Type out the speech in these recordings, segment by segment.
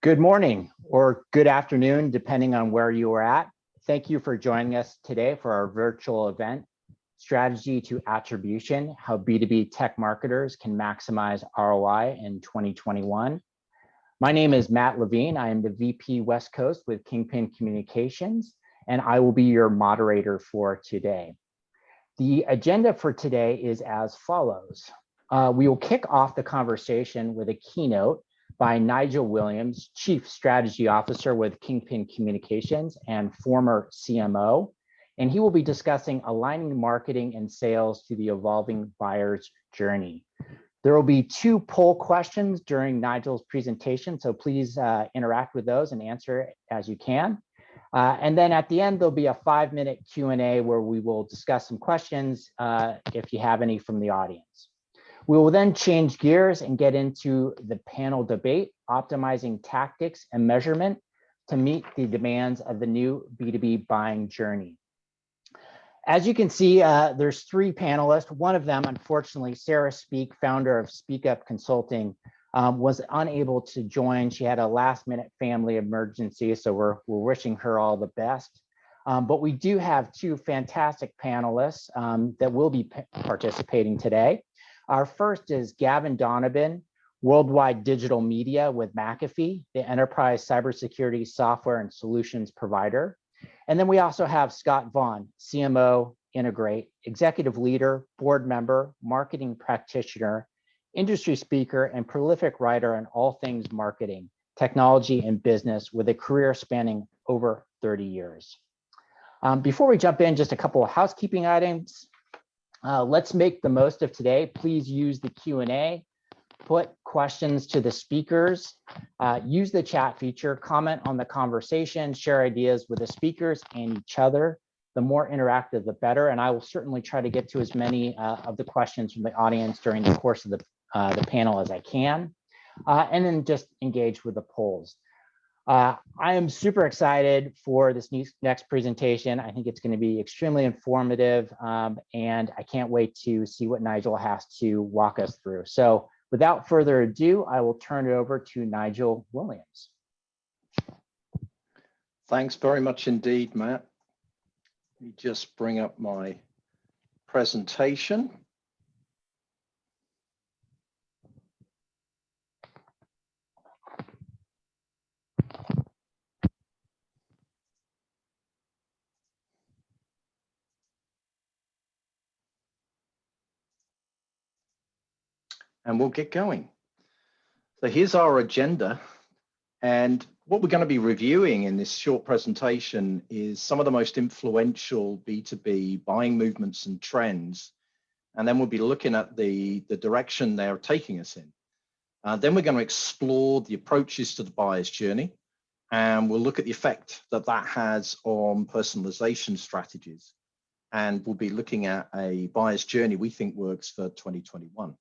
Good morning or good afternoon, depending on where you are at. Thank you for joining us today for our virtual event, Strategy to Attribution, How B2B Tech Marketers Can Maximize ROI in 2021. My name is Matt Levine. I am the VP West Coast with Kingpin Communications, and I will be your moderator for today. The agenda for today is as follows. We will kick off the conversation with a keynote by Nigel Williams, Chief Strategy Officer with Kingpin Communications and former CMO. And he will be discussing aligning marketing and sales to the evolving buyer's journey. There will be 2 poll questions during Nigel's presentation, so please interact with those and answer as you can. And then at the end, there'll be a 5-minute Q&A where we will discuss some questions if you have any from the audience. We will then change gears and get into the panel debate, optimizing tactics and measurement to meet the demands of the new B2B buying journey. As you can see, there's 3 panelists. One of them, unfortunately, Sarah Speake, founder of Speake Consulting, was unable to join. She had a last-minute family emergency, so we're wishing her all the best. But we do have 2 fantastic panelists that will be participating today. Our first is Gavin Donovan, Worldwide Digital Media with McAfee, the enterprise cybersecurity software and solutions provider. And then we also have Scott Vaughan, CMO, Integrate, executive leader, board member, marketing practitioner, industry speaker, and prolific writer on all things marketing, technology, and business with a career spanning over 30 years. Before we jump in, just a couple of housekeeping items. Let's make the most of today. Please use the Q&A, put questions to the speakers, use the chat feature, comment on the conversation, share ideas with the speakers and each other. The more interactive, the better. And I will certainly try to get to as many of the questions from the audience during the course of the panel as I can. And then just engage with the polls. I am super excited for this next presentation. I think it's going to be extremely informative, and I can't wait to see what Nigel has to walk us through. So without further ado, I will turn it over to Nigel Williams. Thanks very much indeed, Matt. Let me just bring up my presentation. And we'll get going. So here's our agenda. And what we're going to be reviewing in this short presentation is some of the most influential B2B buying movements and trends. And then we'll be looking at the direction they're taking us in. Then we're going to explore the approaches to the buyer's journey. And we'll look at the effect that that has on personalization strategies. And we'll be looking at a buyer's journey we think works for 2021.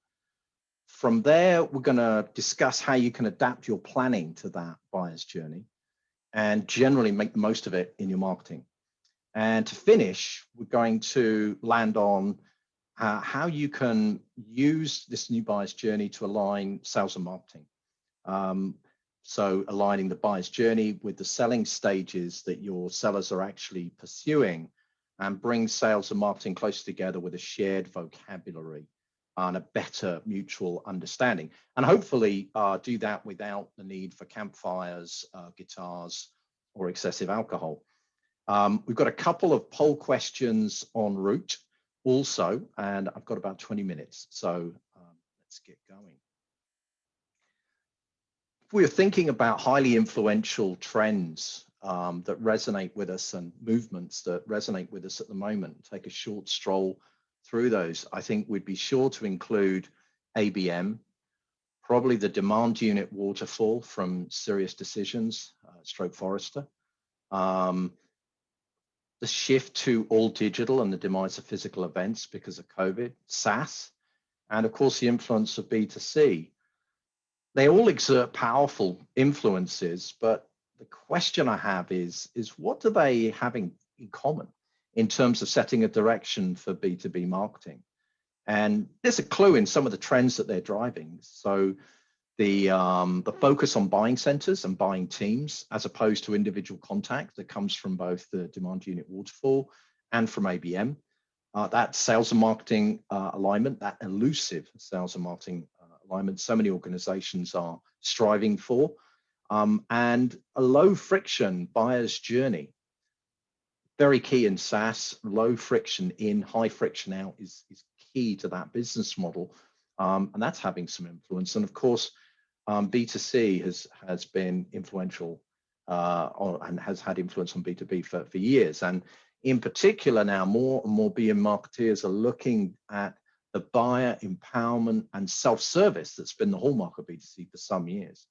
From there, we're going to discuss how you can adapt your planning to that buyer's journey and generally make the most of it in your marketing. And to finish, we're going to land on how you can use this new buyer's journey to align sales and marketing. So aligning the buyer's journey with the selling stages that your sellers are actually pursuing and bring sales and marketing closer together with a shared vocabulary and a better mutual understanding, and hopefully do that without the need for campfires, guitars, or excessive alcohol. We've got a couple of poll questions en route also, and I've got about 20 minutes, so let's get going. If we're thinking about highly influential trends that resonate with us and movements that resonate with us at the moment, take a short stroll through those. I think we'd be sure to include ABM, probably the demand unit waterfall from Serious Decisions, stroke Forrester, the shift to all digital and the demise of physical events because of COVID, SaaS, and of course the influence of B2C. They all exert powerful influences, but the question I have is what do they have in common in terms of setting a direction for B2B marketing? And there's a clue in some of the trends that they're driving. So the focus on buying centers and buying teams as opposed to individual contact that comes from both the demand unit waterfall and from ABM. That sales and marketing alignment, that elusive sales and marketing alignment, so many organizations are striving for, and a low friction buyer's journey. Very key in SaaS, low friction in, high friction out is key to that business model. And that's having some influence. And of course, B2C has been influential and has had influence on B2B for years. And in particular now, more and more BM marketeers are looking at the buyer empowerment and self-service that's been the hallmark of B2C for some years.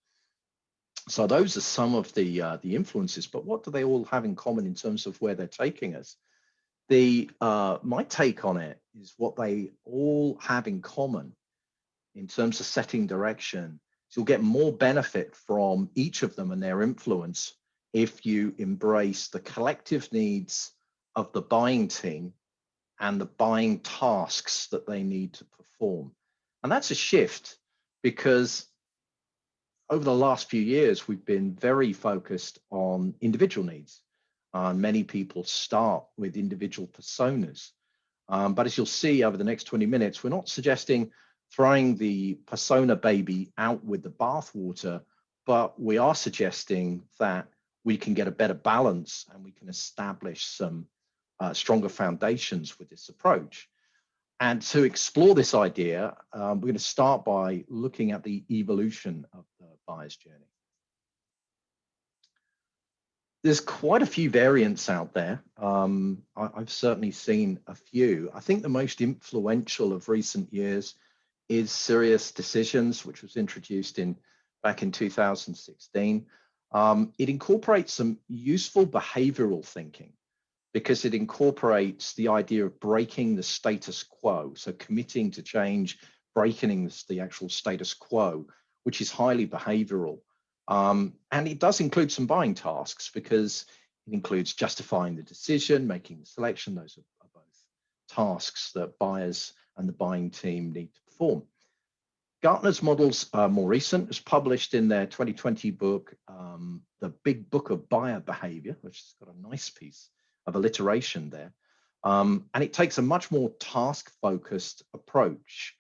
So those are some of the influences, but what do they all have in common in terms of where they're taking us? My take on it is what they all have in common in terms of setting direction. So you'll get more benefit from each of them and their influence if you embrace the collective needs of the buying team and the buying tasks that they need to perform. And that's a shift because over the last few years, we've been very focused on individual needs. Many people start with individual personas. But as you'll see over the next 20 minutes, we're not suggesting throwing the persona baby out with the bathwater, but we are suggesting that we can get a better balance and we can establish some stronger foundations with this approach. And to explore this idea, we're going to start by looking at the evolution of the buyer's journey. There's quite a few variants out there. I've certainly seen a few. I think the most influential of recent years is Serious Decisions, which was introduced back in 2016. It incorporates some useful behavioral thinking because it incorporates the idea of breaking the status quo, so committing to change, breaking the actual status quo, which is highly behavioral. And it does include some buying tasks because it includes justifying the decision, making the selection. Those are both tasks that buyers and the buying team need to perform. Gartner's models are more recent. It was published in their 2020 book, The Big Book of Buyer Behavior, which has got a nice piece of alliteration there. And it takes a much more task-focused approach.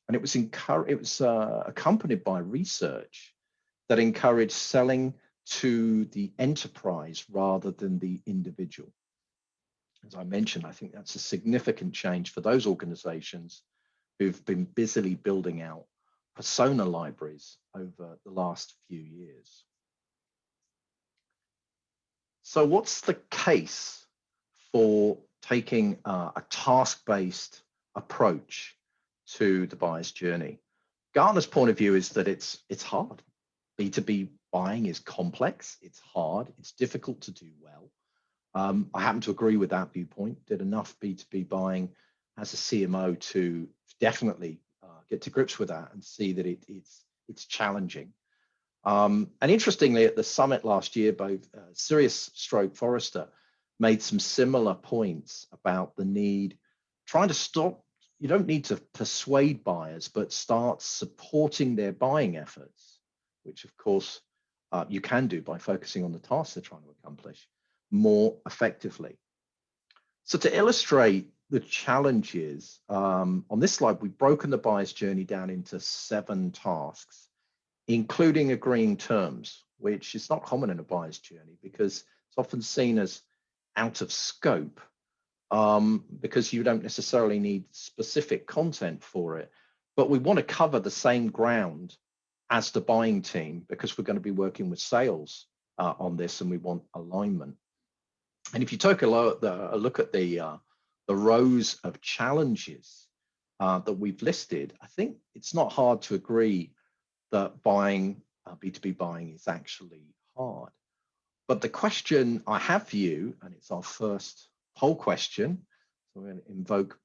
And it was accompanied by research that encouraged selling to the enterprise rather than the individual. As I mentioned, I think that's a significant change for those organizations who've been busily building out persona libraries over the last few years. So what's the case for taking a task-based approach to the buyer's journey? Gartner's point of view is that it's hard. B2B buying is complex, it's hard, it's difficult to do well. I happen to agree with that viewpoint. Did enough B2B buying as a CMO to definitely get to grips with that and see that it's challenging. And interestingly, at the summit last year, both Sirius / Forrester made some similar points about the need, trying to stop. You don't need to persuade buyers, but start supporting their buying efforts, which of course you can do by focusing on the tasks they're trying to accomplish more effectively. So to illustrate the challenges, on this slide, we've broken the buyer's journey down into 7 tasks, including agreeing terms, which is not common in a buyer's journey because it's often seen as out of scope because you don't necessarily need specific content for it. But we want to cover the same ground as the buying team because we're going to be working with sales on this and we want alignment. And if you take a look at the rows of challenges that we've listed, I think it's not hard to agree that buying, B2B buying is actually hard. But the question I have for you, and it's our first poll question, so we're going to invoke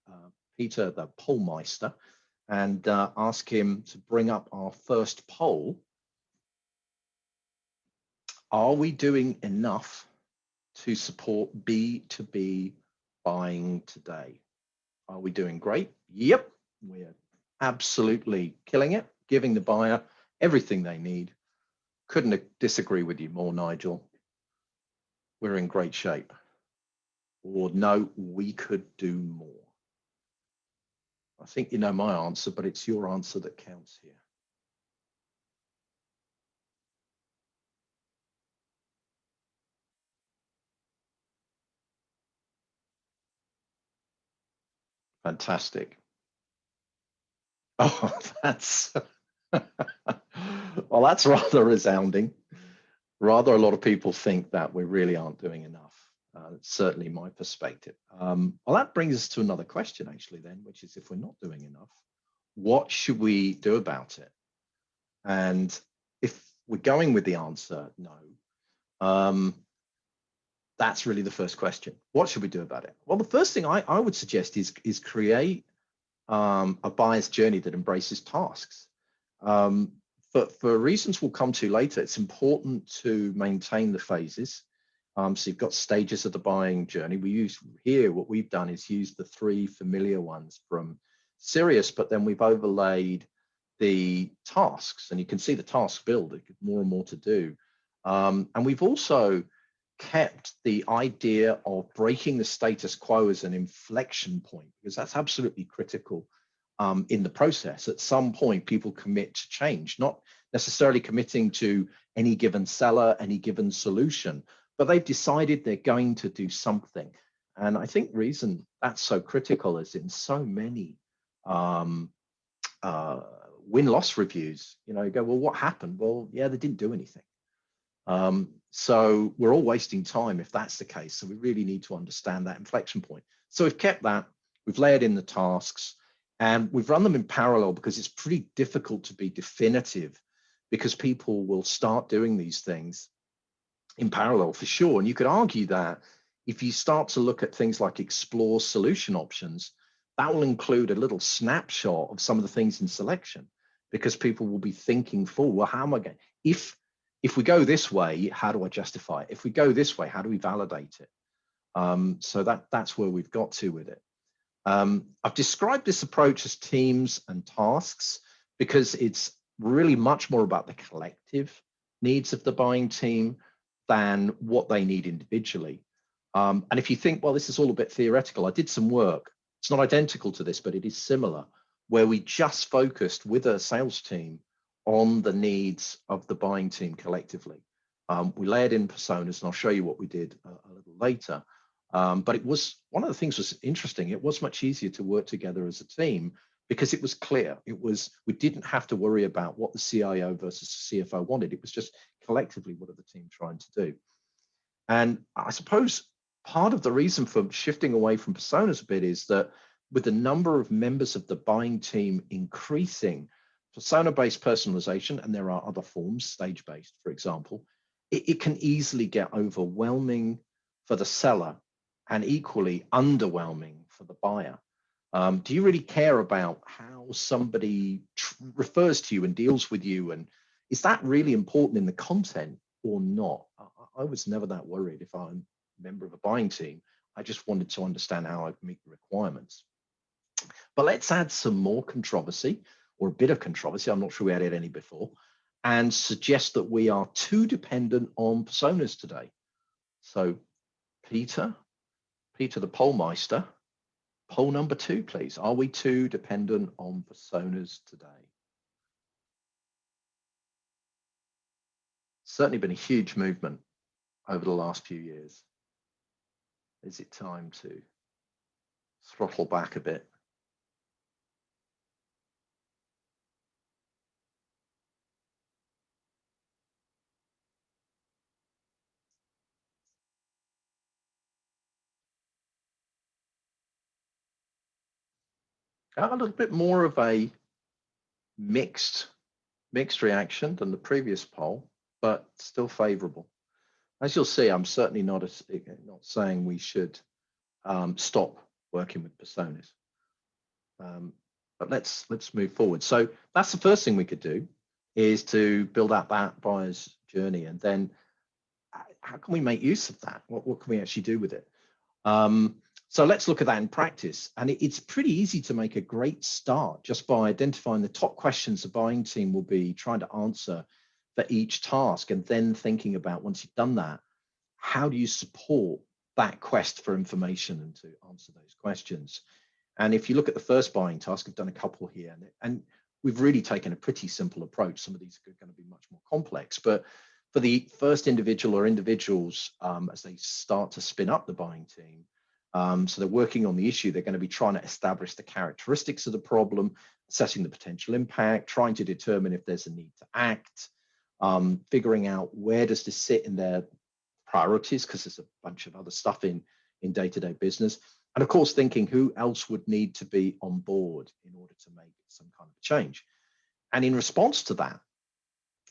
Peter, the pollmeister, and ask him to bring up our first poll. Are we doing enough to support B2B buying today? Are we doing great? Yep, we're absolutely killing it, giving the buyer everything they need. Couldn't disagree with you more, Nigel. We're in great shape. Or no, we could do more. I think you know my answer, but it's your answer that counts here. Fantastic. Oh, that's well, that's rather resounding. Rather, a lot of people think that we really aren't doing enough. It's certainly my perspective. Well, that brings us to another question, actually, then, which is if we're not doing enough, what should we do about it? And if we're going with the answer no, that's really the first question. What should we do about it? Well, the first thing I would suggest is create a buyer's journey that embraces tasks. For reasons we'll come to later, it's important to maintain the phases. So you've got stages of the buying journey. We use here, what we've done is use the 3 familiar ones from Sirius, but then we've overlaid the tasks, and you can see the task build, more and more to do. And we've also kept the idea of breaking the status quo as an inflection point, because that's absolutely critical in the process. At some point, people commit to change, not necessarily committing to any given seller, any given solution, but they've decided they're going to do something. And I think the reason that's so critical is in so many win-loss reviews, you go, well, what happened? Well, yeah, they didn't do anything. So we're all wasting time if that's the case. So we really need to understand that inflection point. So we've kept that, we've layered in the tasks, and we've run them in parallel because it's pretty difficult to be definitive, because people will start doing these things in parallel for sure. And you could argue that if you start to look at things like explore solution options, that will include a little snapshot of some of the things in selection, because people will be thinking forward, well, how am I going, if we go this way, how do I justify it? If we go this way, how do we validate it? So that's where we've got to with it. I've described this approach as teams and tasks because it's really much more about the collective needs of the buying team than what they need individually. And if you think, well, this is all a bit theoretical, I did some work. It's not identical to this, but it is similar, where we just focused with a sales team on the needs of the buying team collectively. We layered in personas, and I'll show you what we did a little later. But it was, one of the things was interesting. It was much easier to work together as a team because it was clear. We didn't have to worry about what the CIO versus the CFO wanted. It was just collectively, what are the team trying to do? And I suppose part of the reason for shifting away from personas a bit is that with the number of members of the buying team increasing, persona-based personalization, and there are other forms, stage-based, for example, it can easily get overwhelming for the seller and equally underwhelming for the buyer. Do you really care about how somebody refers to you and deals with you? And is that really important in the content or not? I was never that worried if I'm a member of a buying team. I just wanted to understand how I meet the requirements. But let's add some more controversy, or a bit of controversy. I'm not sure we added any before, and suggest that we are too dependent on personas today. So Peter the Pollmeister, poll number 2, please. Are we too dependent on personas today? Certainly been a huge movement over the last few years. Is it time to throttle back a bit? A little bit more of a mixed reaction than the previous poll, but still favorable. As you'll see, I'm certainly not saying we should stop working with personas. But let's move forward. So that's the first thing we could do, is to build out that buyer's journey, and then how can we make use of that? What can we actually do with it? So let's look at that in practice. And it's pretty easy to make a great start just by identifying the top questions the buying team will be trying to answer for each task, and then thinking about, once you've done that, how do you support that quest for information and to answer those questions. And if you look at the first buying task, I've done a couple here, and we've really taken a pretty simple approach. Some of these are going to be much more complex, but for the first individual or individuals, as they start to spin up the buying team, so they're working on the issue, they're going to be trying to establish the characteristics of the problem, assessing the potential impact, trying to determine if there's a need to act, figuring out where does this sit in their priorities, because there's a bunch of other stuff in day-to-day business. And of course, thinking who else would need to be on board in order to make some kind of change. And in response to that,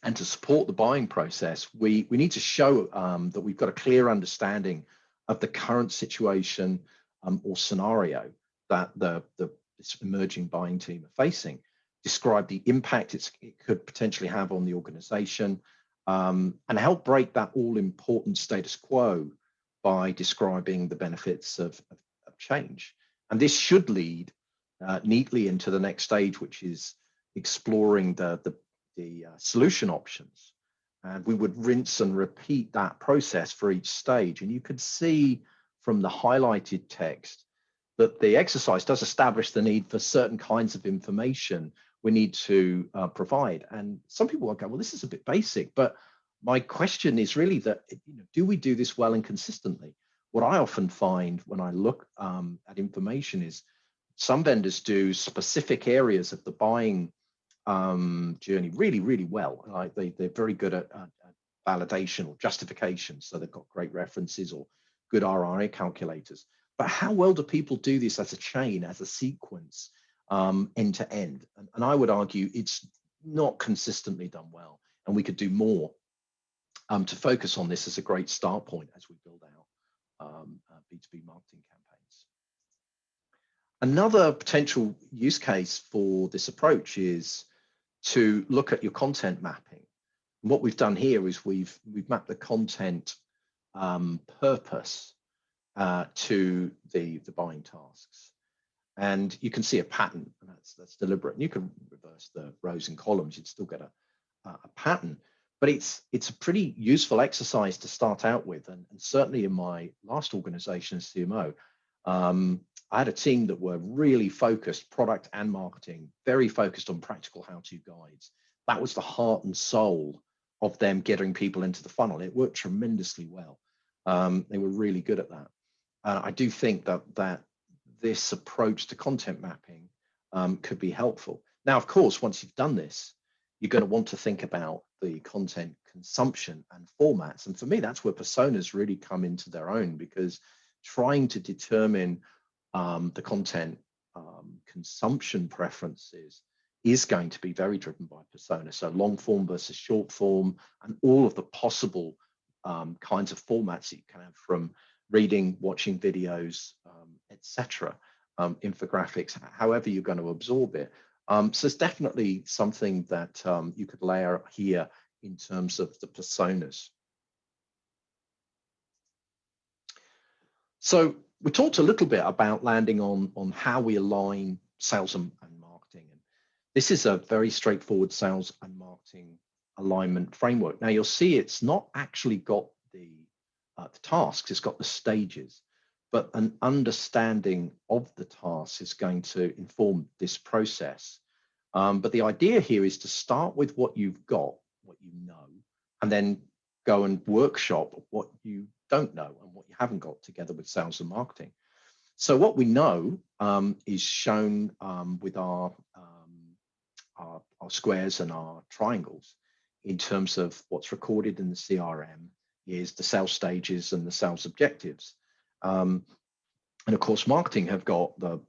and to support the buying process, we need to show that we've got a clear understanding of the current situation or scenario that this emerging buying team are facing, describe the impact it could potentially have on the organization, and help break that all-important status quo by describing the benefits of change. And this should lead neatly into the next stage, which is exploring the solution options. And we would rinse and repeat that process for each stage. And you could see from the highlighted text that the exercise does establish the need for certain kinds of information we need to provide. And some people will go, well, this is a bit basic, but my question is really that, do we do this well and consistently? What I often find when I look at information is some vendors do specific areas of the buying journey really, really well. Like they're very good at validation or justification. So they've got great references or good ROI calculators. But how well do people do this as a chain, as a sequence, end to end? And I would argue it's not consistently done well. And we could do more to focus on this as a great start point as we build out B2B marketing campaigns. Another potential use case for this approach is to look at your content mapping. And what we've done here is we've mapped the content purpose to the buying tasks. And you can see a pattern, and that's deliberate. And you can reverse the rows and columns, you'd still get a pattern. But it's a pretty useful exercise to start out with. And certainly in my last organization as CMO, I had a team that were really focused, product and marketing, very focused on practical how-to guides. That was the heart and soul of them getting people into the funnel. It worked tremendously well. They were really good at that. I do think that this approach to content mapping could be helpful. Now, of course, once you've done this, you're going to want to think about the content consumption and formats. And for me, that's where personas really come into their own, because trying to determine the content consumption preferences is going to be very driven by persona. So long form versus short form, and all of the possible kinds of formats that you can have, from reading, watching videos, etc., infographics, however you're going to absorb it. So it's definitely something that you could layer here in terms of the personas. So we talked a little bit about landing on how we align sales and marketing. And this is a very straightforward sales and marketing alignment framework. Now you'll see it's not actually got the tasks, it's got the stages, but an understanding of the tasks is going to inform this process. But the idea here is to start with what you've got, what you know, and then go and workshop what you don't know and what you haven't got together with sales and marketing. So what we know is shown with our squares and our triangles in terms of what's recorded in the CRM is the sales stages and the sales objectives. And of course, marketing have got the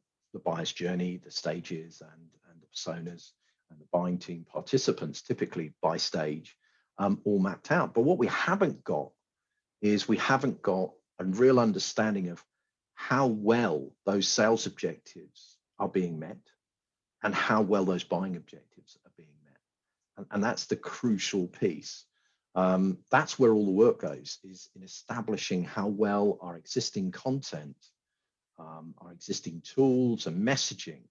buyer's journey, the stages, and the personas, and the buying team participants, typically by stage, all mapped out. But what we haven't got is we haven't got a real understanding of how well those sales objectives are being met and how well those buying objectives are being met. And that's the crucial piece. That's where all the work goes, is in establishing how well our existing content our existing tools and messaging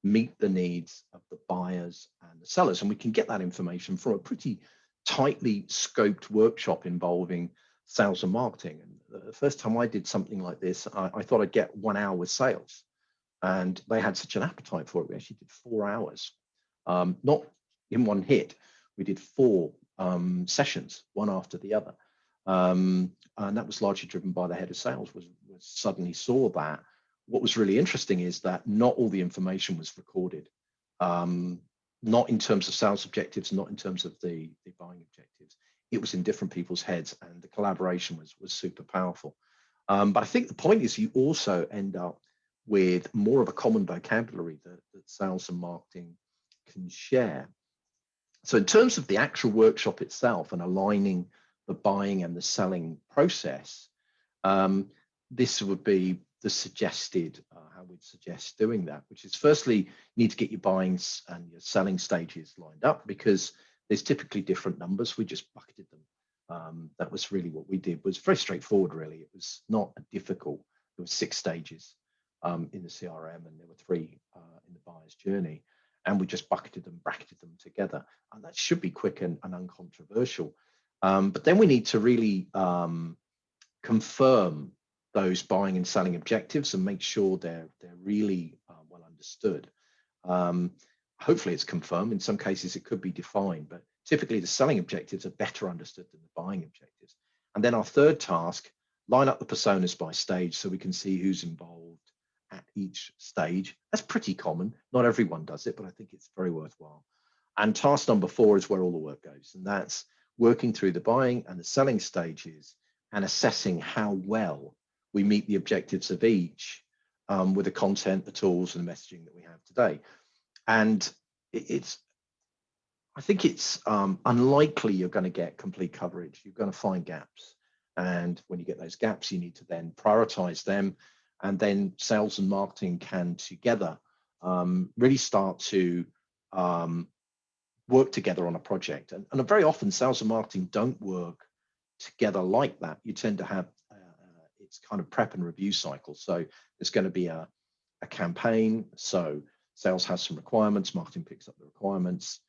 meet the needs of the buyers and the sellers. And we can get that information from a pretty tightly scoped workshop involving sales and marketing. And the first time I did something like this, I thought I'd get 1 hour with sales. And they had such an appetite for it. We actually did 4 hours, not in one hit. We did 4 sessions, one after the other. And that was largely driven by the head of sales, was suddenly saw that. What was really interesting is that not all the information was recorded, not in terms of sales objectives, not in terms of the buying objectives. It was in different people's heads, and the collaboration was super powerful. But I think the point is you also end up with more of a common vocabulary that sales and marketing can share. So in terms of the actual workshop itself and aligning the buying and the selling process, this would be the suggested, how we'd suggest doing that, which is firstly, you need to get your buying and your selling stages lined up, because there's typically different numbers. We just bucketed them. That was really what we did. It was very straightforward, really. It was not difficult. There were 6 stages in the CRM, and there were 3 in the buyer's journey. And we just bucketed them, bracketed them together. And that should be quick and uncontroversial. But then we need to really confirm those buying and selling objectives and make sure they're really well understood. Hopefully it's confirmed. In some cases, it could be defined, but typically the selling objectives are better understood than the buying objectives. And then our third task, line up the personas by stage so we can see who's involved at each stage. That's pretty common. Not everyone does it, but I think it's very worthwhile. And task number 4 is where all the work goes. And that's working through the buying and the selling stages and assessing how well we meet the objectives of each with the content, the tools, and the messaging that we have today. And I think it's unlikely you're going to get complete coverage. You're going to find gaps. And when you get those gaps, you need to then prioritize them. And then sales and marketing can together really start to work together on a project. And very often sales and marketing don't work together like that. You tend to have it's kind of prep and review cycle. So there's going to be a campaign. So sales has some requirements, marketing picks up the requirements,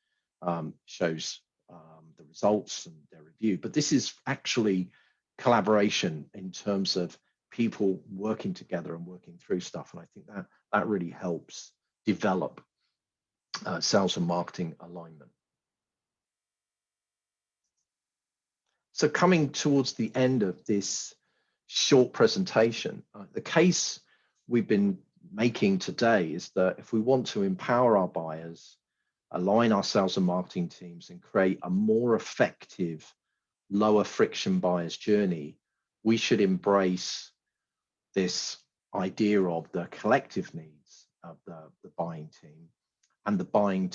shows the results and their review. But this is actually collaboration in terms of people working together and working through stuff. And I think that really helps develop sales and marketing alignment. So coming towards the end of this short presentation, the case we've been making today is that if we want to empower our buyers, align our sales and marketing teams, and create a more effective, lower friction buyer's journey, we should embrace this idea of the collective needs of the buying team and the buying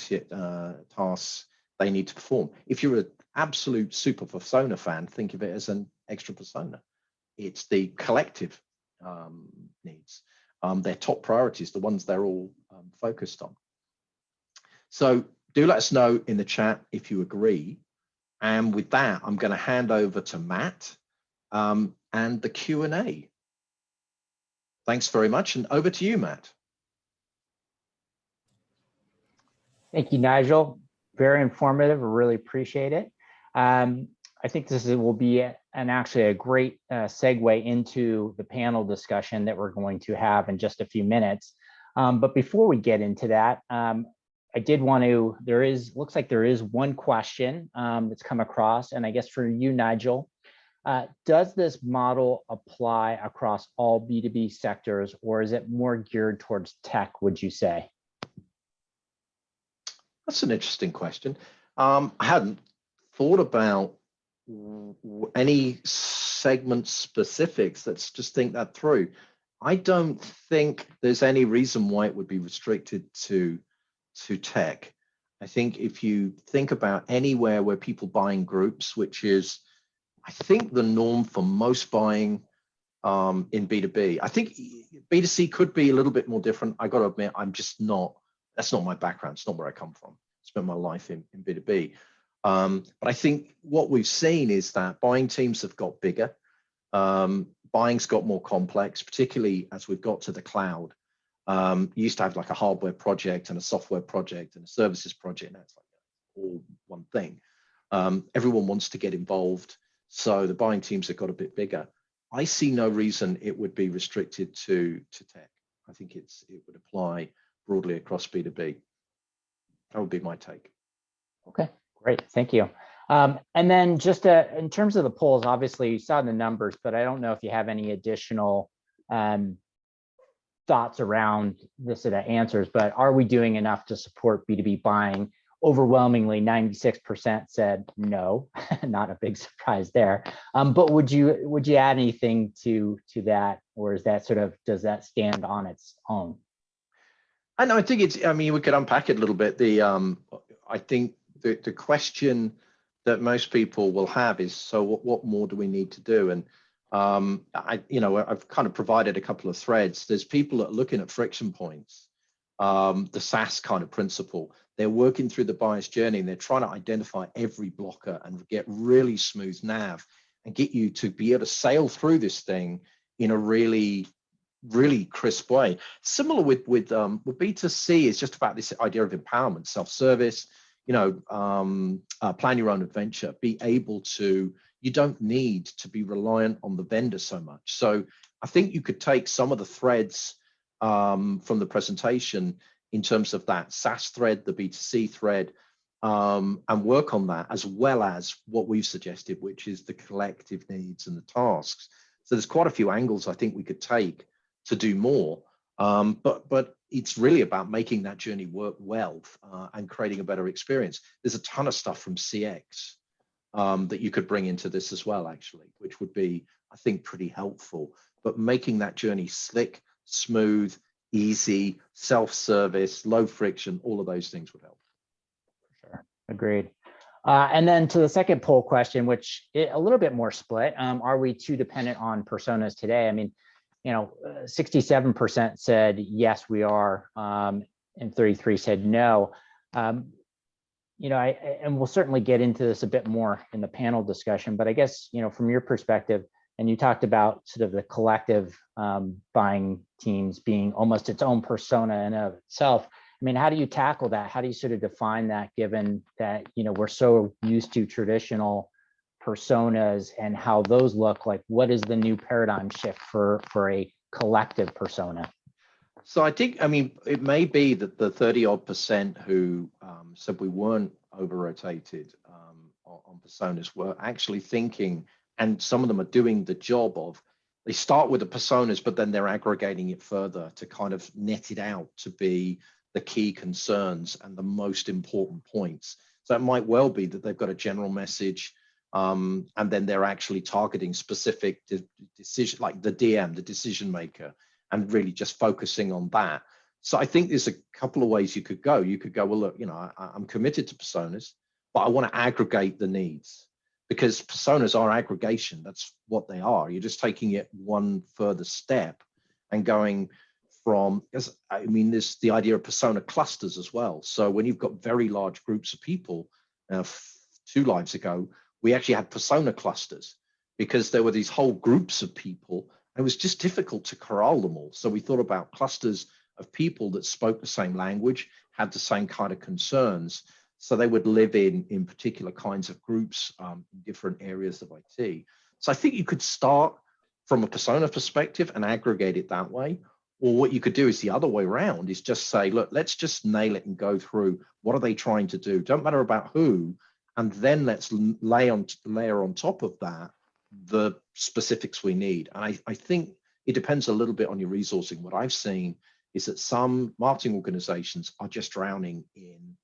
tasks they need to perform. If you're an absolute super persona fan, think of it as an extra persona. It's the collective needs, their top priorities, the ones they're all focused on. So do let us know in the chat if you agree. And with that, I'm going to hand over to Matt and the Q&A. Thanks very much. And over to you, Matt. Thank you, Nigel. Very informative. I really appreciate it. I think this will be actually a great segue into the panel discussion that we're going to have in just a few minutes. But before we get into that, I did want to, looks like there is one question that's come across, and I guess for you, Nigel, does this model apply across all B2B sectors, or is it more geared towards tech, would you say? That's an interesting question. I hadn't thought about any segment specifics. Let's just think that through. I don't think there's any reason why it would be restricted to tech. I think if you think about anywhere where people buy in groups, which is, I think, the norm for most buying in B2B. I think B2C could be a little bit more different. I got to admit, I'm just not, that's not my background. It's not where I come from. I spent my life in B2B. But I think what we've seen is that buying teams have got bigger. buying's got more complex, particularly as we've got to the cloud. You used to have like a hardware project and a software project and a services project. Now it's like all one thing. Everyone wants to get involved, so the buying teams have got a bit bigger. I see no reason it would be restricted to tech. I think it would apply broadly across B2B. That would be my take. Okay, great, thank you. And then just in terms of the polls, obviously you saw the numbers, but I don't know if you have any additional thoughts around this set of answers, but are we doing enough to support B2B buying? Overwhelmingly, 96% said no, not a big surprise there. But would you add anything to that, or is that does that stand on its own? I know. I think I mean, we could unpack it a little bit. I think the question that most people will have is, so what more do we need to do? And I've kind of provided a couple of threads. There's people that are looking at friction points, the SaaS kind of principle. They're working through the buyer's journey and they're trying to identify every blocker and get really smooth nav and get you to be able to sail through this thing in a really crisp way. Similar with B2C, is just about this idea of empowerment, self-service, plan your own adventure, be able to, you don't need to be reliant on the vendor so much. So I think you could take some of the threads from the presentation in terms of that SaaS thread, the B2C thread, and work on that, as well as what we've suggested, which is the collective needs and the tasks. So there's quite a few angles I think we could take to do more, but it's really about making that journey work well and creating a better experience. There's a ton of stuff from CX that you could bring into this as well, actually, which would be, I think, pretty helpful. But making that journey slick, smooth, easy, self-service, low friction, all of those things would help. Sure, agreed. And then to the second poll question, which a little bit more split, are we too dependent on personas today? I mean, 67% said yes, we are, and 33% said no. And we'll certainly get into this a bit more in the panel discussion, but I guess, from your perspective, and you talked about sort of the collective buying teams being almost its own persona in of itself. I mean, how do you tackle that? How do you sort of define that, given that, we're so used to traditional personas and how those look? Like, what is the new paradigm shift for a collective persona? So I think, it may be that the 30-odd% who said we weren't over-rotated on personas were actually thinking, and some of them are doing the job of, they start with the personas, but then they're aggregating it further to kind of net it out to be the key concerns and the most important points. So it might well be that they've got a general message, and then they're actually targeting specific decision, like the DM, the decision maker, and really just focusing on that. So I think there's a couple of ways you could go. You could go, well, look, I'm committed to personas, but I want to aggregate the needs, because personas are aggregation. That's what they are. You're just taking it one further step and going from, there's the idea of persona clusters as well. So when you've got very large groups of people, 2 lives ago, we actually had persona clusters because there were these whole groups of people. And it was just difficult to corral them all. So we thought about clusters of people that spoke the same language, had the same kind of concerns. So they would live in particular kinds of groups in different areas of IT. So I think you could start from a persona perspective and aggregate it that way. Or what you could do is the other way around, is just say, look, let's just nail it and go through what are they trying to do? Don't matter about who. And then let's layer on top of that the specifics we need. And I think it depends a little bit on your resourcing. What I've seen is that some marketing organizations are just drowning in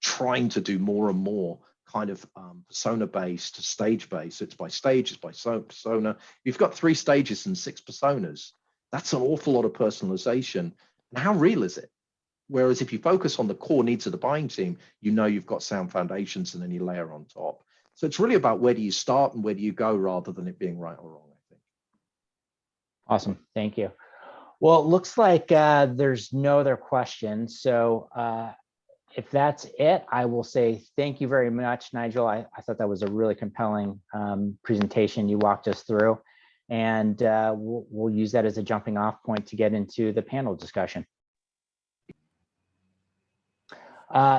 trying to do more and more kind of persona-based to stage-based. It's by stage, it's by persona. You've got 3 stages and 6 personas. That's an awful lot of personalization. And how real is it? Whereas if you focus on the core needs of the buying team, you've got sound foundations and then you layer on top. So it's really about where do you start and where do you go, rather than it being right or wrong, I think. Awesome, thank you. Well, it looks like there's no other questions. So if that's it, I will say thank you very much, Nigel. I thought that was a really compelling presentation you walked us through. and we'll use that as a jumping off point to get into the panel discussion.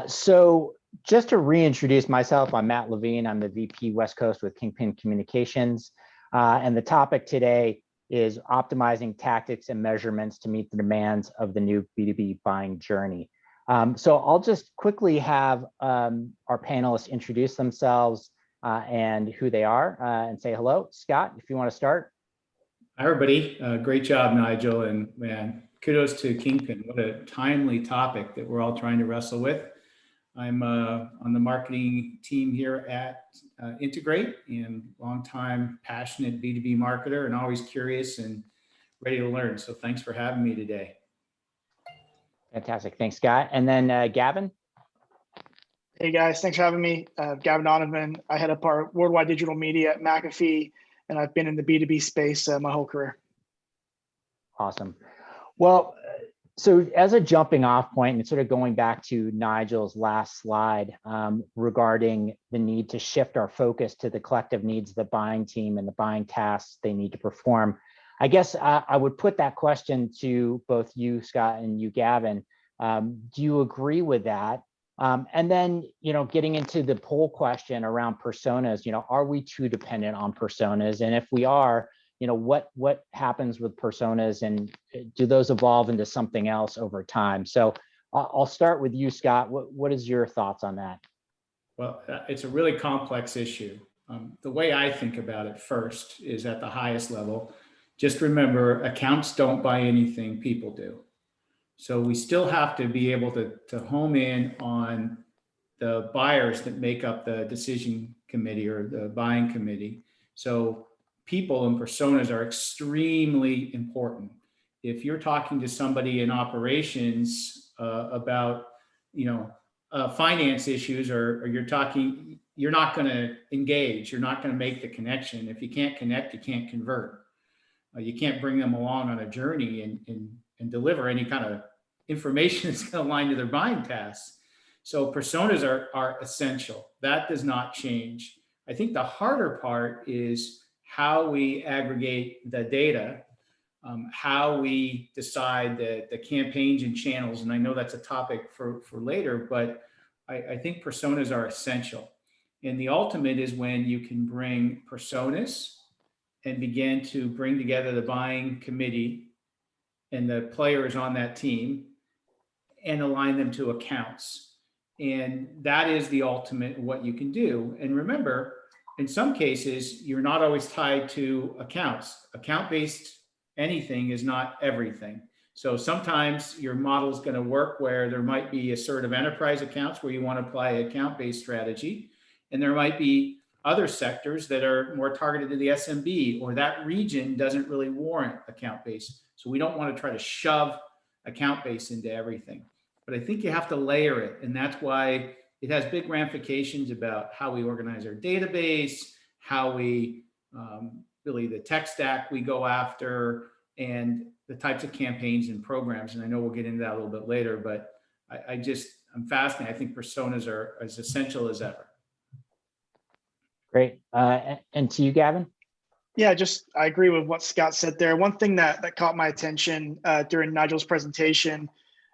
So just to reintroduce myself, I'm Matt Levine. I'm the VP West Coast with Kingpin Communications. And the topic today is optimizing tactics and measurements to meet the demands of the new B2B buying journey. So I'll just quickly have our panelists introduce themselves and who they are and say hello. Scott, if you want to start. Hi, everybody. Great job, Nigel. And man, kudos to Kingpin. What a timely topic that we're all trying to wrestle with. I'm on the marketing team here at Integrate, and longtime passionate B2B marketer, and always curious and ready to learn. So thanks for having me today. Fantastic. Thanks, Scott. And then Gavin. Hey guys, thanks for having me. Gavin Donovan. I head up our worldwide digital media at McAfee, and I've been in the B2B space my whole career. Awesome. Well, so as a jumping off point and sort of going back to Nigel's last slide regarding the need to shift our focus to the collective needs of the buying team and the buying tasks they need to perform, I guess I would put that question to both you, Scott, and you, Gavin. Do you agree with that? And then, getting into the poll question around personas, are we too dependent on personas? And if we are, what happens with personas, and do those evolve into something else over time? So I'll start with you, Scott. What is your thoughts on that? Well, it's a really complex issue. The way I think about it first is at the highest level. Just remember, accounts don't buy anything, people do. So we still have to be able to home in on the buyers that make up the decision committee or the buying committee. So people and personas are extremely important. If you're talking to somebody in operations about, finance issues, or you're not going to engage, you're not going to make the connection. If you can't connect, you can't convert. You can't bring them along on a journey and deliver any kind of information that's going to align to their buying tasks. So personas are essential. That does not change. I think the harder part is how we aggregate the data, how we decide the campaigns and channels. And I know that's a topic for later, but I think personas are essential. And the ultimate is when you can bring personas and begin to bring together the buying committee and the players on that team and align them to accounts. And that is the ultimate what you can do. And remember, in some cases, you're not always tied to accounts. Account-based anything is not everything. So sometimes your model is going to work where there might be assertive enterprise accounts where you want to apply account-based strategy. And there might be other sectors that are more targeted to the SMB, or that region doesn't really warrant account-based. So we don't want to try to shove account-based into everything. But I think you have to layer it. And that's why it has big ramifications about how we organize our database, how we really the tech stack we go after, and the types of campaigns and programs. And I know we'll get into that a little bit later, but I'm fascinated. I think personas are as essential as ever. Great. And to you, Gavin? Yeah, I agree with what Scott said there. One thing that caught my attention during Nigel's presentation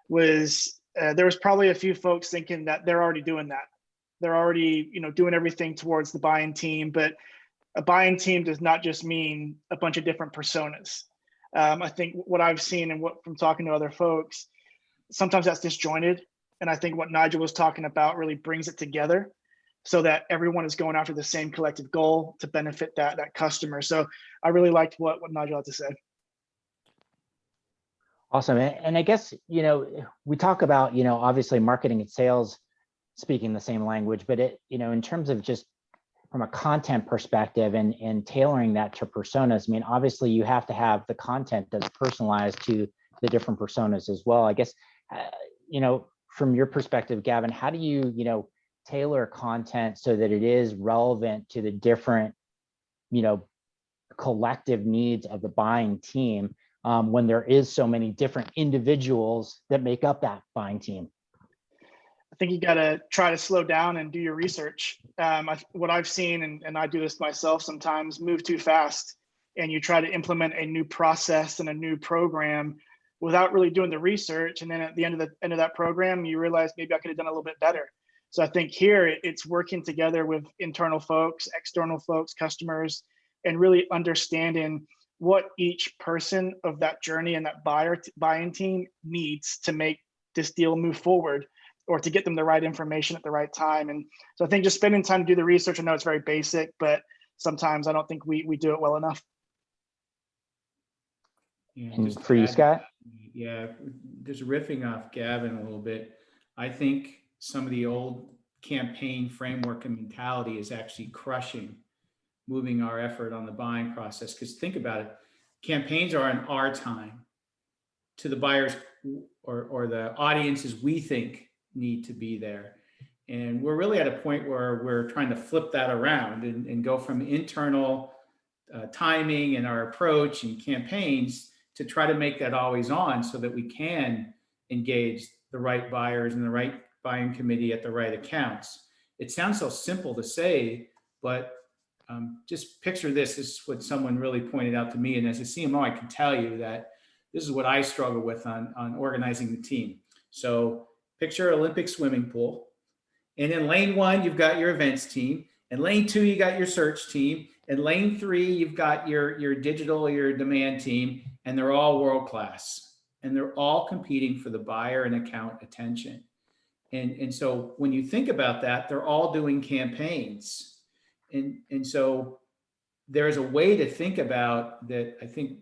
was there was probably a few folks thinking that they're already doing that. They're already, doing everything towards the buying team, but a buying team does not just mean a bunch of different personas. I think what I've seen and from talking to other folks, sometimes that's disjointed. And I think what Nigel was talking about really brings it together so that everyone is going after the same collective goal to benefit that customer. So I really liked what Nigel had to say. Awesome. And I guess, we talk about, obviously marketing and sales speaking the same language, but in terms of just from a content perspective and tailoring that to personas, I mean, obviously you have to have the content that's personalized to the different personas as well. I guess, from your perspective, Gavin, how do you, tailor content so that it is relevant to the different, collective needs of the buying team when there is so many different individuals that make up that buying team? I think you got to try to slow down and do your research. What I've seen, and I do this myself sometimes, move too fast. and you try to implement a new process and a new program without really doing the research. And then at the end of that program, you realize maybe I could have done a little bit better. So I think here it's working together with internal folks, external folks, customers, and really understanding what each person of that journey and that buying team needs to make this deal move forward, or to get them the right information at the right time. And so I think just spending time to do the research, I know it's very basic, but sometimes I don't think we do it well enough. Yeah, And just to for you, add- Scott? Yeah, just riffing off Gavin a little bit, I think some of the old campaign framework and mentality is actually crushing, moving our effort on the buying process. Because think about it, campaigns are in our time to the buyers or the audiences we think need to be there. And we're really at a point where we're trying to flip that around and go from internal timing and our approach and campaigns to try to make that always on, so that we can engage the right buyers and the right buying committee at the right accounts. It sounds so simple to say, but just picture this. This is what someone really pointed out to me. And as a CMO, I can tell you that this is what I struggle with on organizing the team. So picture Olympic swimming pool. And in lane 1, you've got your events team. In lane 2, you got your search team. In lane 3, you've got your digital, your demand team, and they're all world-class. And they're all competing for the buyer and account attention. And so when you think about that, they're all doing campaigns. And so there's a way to think about that. I think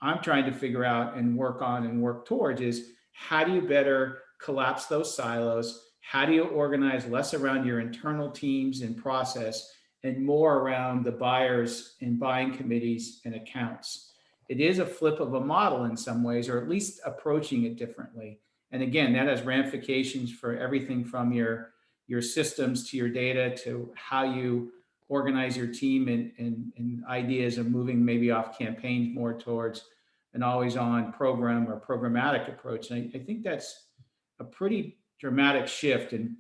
I'm trying to figure out and work on and work towards is, how do you better collapse those silos? How do you organize less around your internal teams and process and more around the buyers and buying committees and accounts? It is a flip of a model in some ways, or at least approaching it differently. And again, that has ramifications for everything from your systems to your data to how you organize your team and ideas of moving maybe off campaigns more towards an always on program or programmatic approach. And I think that's a pretty dramatic shift. And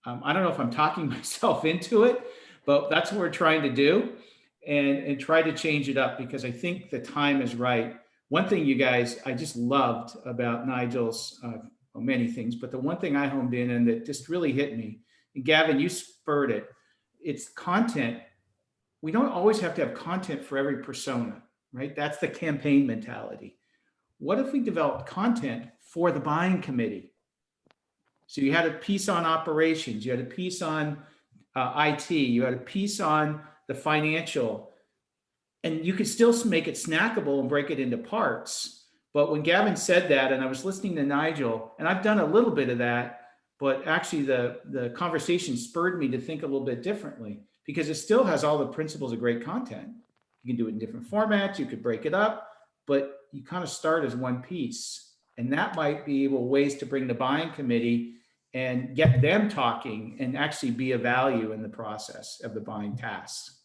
I don't know if I'm talking myself into it, but that's what we're trying to do, and try to change it up, because I think the time is right. One thing, you guys, I just loved about Nigel's, many things, but the one thing I honed in and that just really hit me, and Gavin, you spurred it, it's content. We don't always have to have content for every persona, right? That's the campaign mentality. What if we developed content for the buying committee? So you had a piece on operations, you had a piece on IT, you had a piece on the financial, and you could still make it snackable and break it into parts. But when Gavin said that, and I was listening to Nigel, and I've done a little bit of that, but actually the conversation spurred me to think a little bit differently, because it still has all the principles of great content. You can do it in different formats, you could break it up, but you kind of start as one piece. And that might be able ways to bring the buying committee and get them talking and actually be a value in the process of the buying tasks.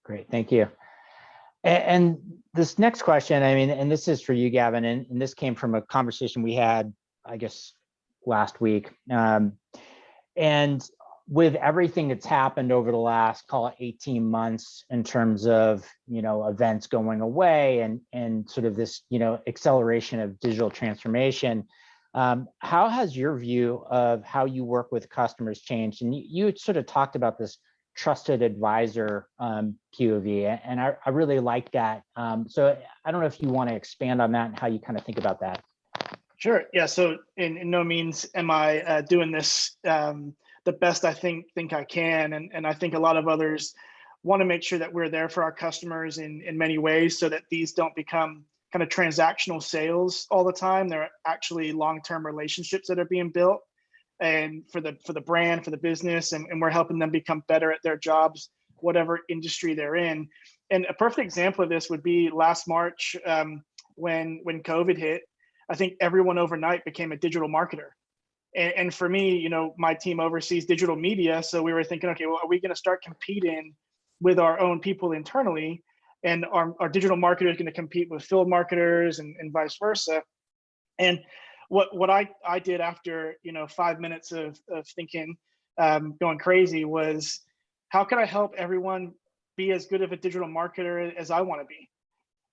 Great. Thank you. And this next question, I mean, and this is for you, Gavin, and this came from a conversation we had, I guess, last week. And with everything that's happened over the last, call it 18 months, in terms of, events going away and sort of this, acceleration of digital transformation, how has your view of how you work with customers changed? And you sort of talked about this trusted advisor POV, and I really like that. So I don't know if you want to expand on that and how you kind of think about that. Sure. Yeah. So in no means am I doing this the best I think I can, and I think a lot of others want to make sure that we're there for our customers in many ways, so that these don't become kind of transactional sales all the time. They're actually long-term relationships that are being built, and for the brand, for the business, and we're helping them become better at their jobs, whatever industry they're in. And a perfect example of this would be last March, when COVID hit. I think everyone overnight became a digital marketer. And for me, my team oversees digital media. So we were thinking, okay, well, are we going to start competing with our own people internally? And our digital marketer is going to compete with field marketers and vice versa. And what I did after 5 minutes of thinking, going crazy, was how can I help everyone be as good of a digital marketer as I want to be?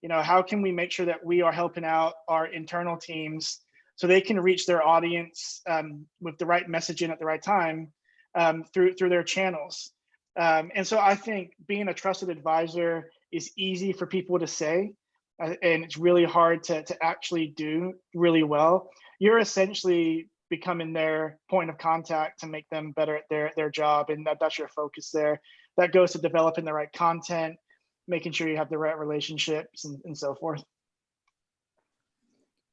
You know, how can we make sure that we are helping out our internal teams so they can reach their audience with the right messaging at the right time through their channels? And so I think being a trusted advisor is easy for people to say, and it's really hard to actually do really well. You're essentially becoming their point of contact to make them better at their job, and that's your focus there. That goes to developing the right content, making sure you have the right relationships, and so forth.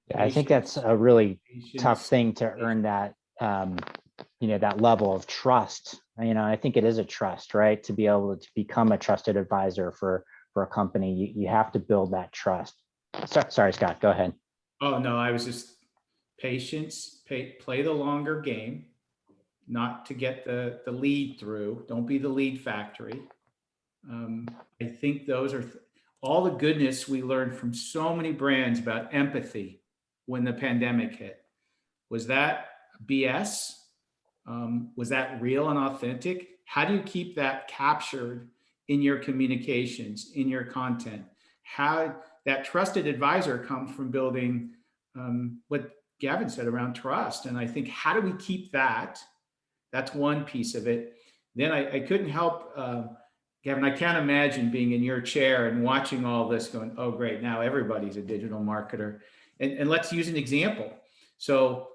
Yeah, I think that's a really tough thing to earn that, you know, that level of trust. You know, I think it is a trust, right? To be able to become a trusted advisor for a company, you have to build that trust. Sorry, Scott, go ahead. Oh, no, I was just patience, play the longer game, not to get the lead through. Don't be the lead factory. I think those are all the goodness we learned from so many brands about empathy when the pandemic hit. Was that BS? Was that real and authentic? How do you keep that captured in your communications, in your content? How that trusted advisor comes from building what Gavin said around trust. And I think, how do we keep that? That's one piece of it. Then I couldn't help, Gavin, I can't imagine being in your chair and watching all this going, oh, great, now everybody's a digital marketer. And let's use an example. So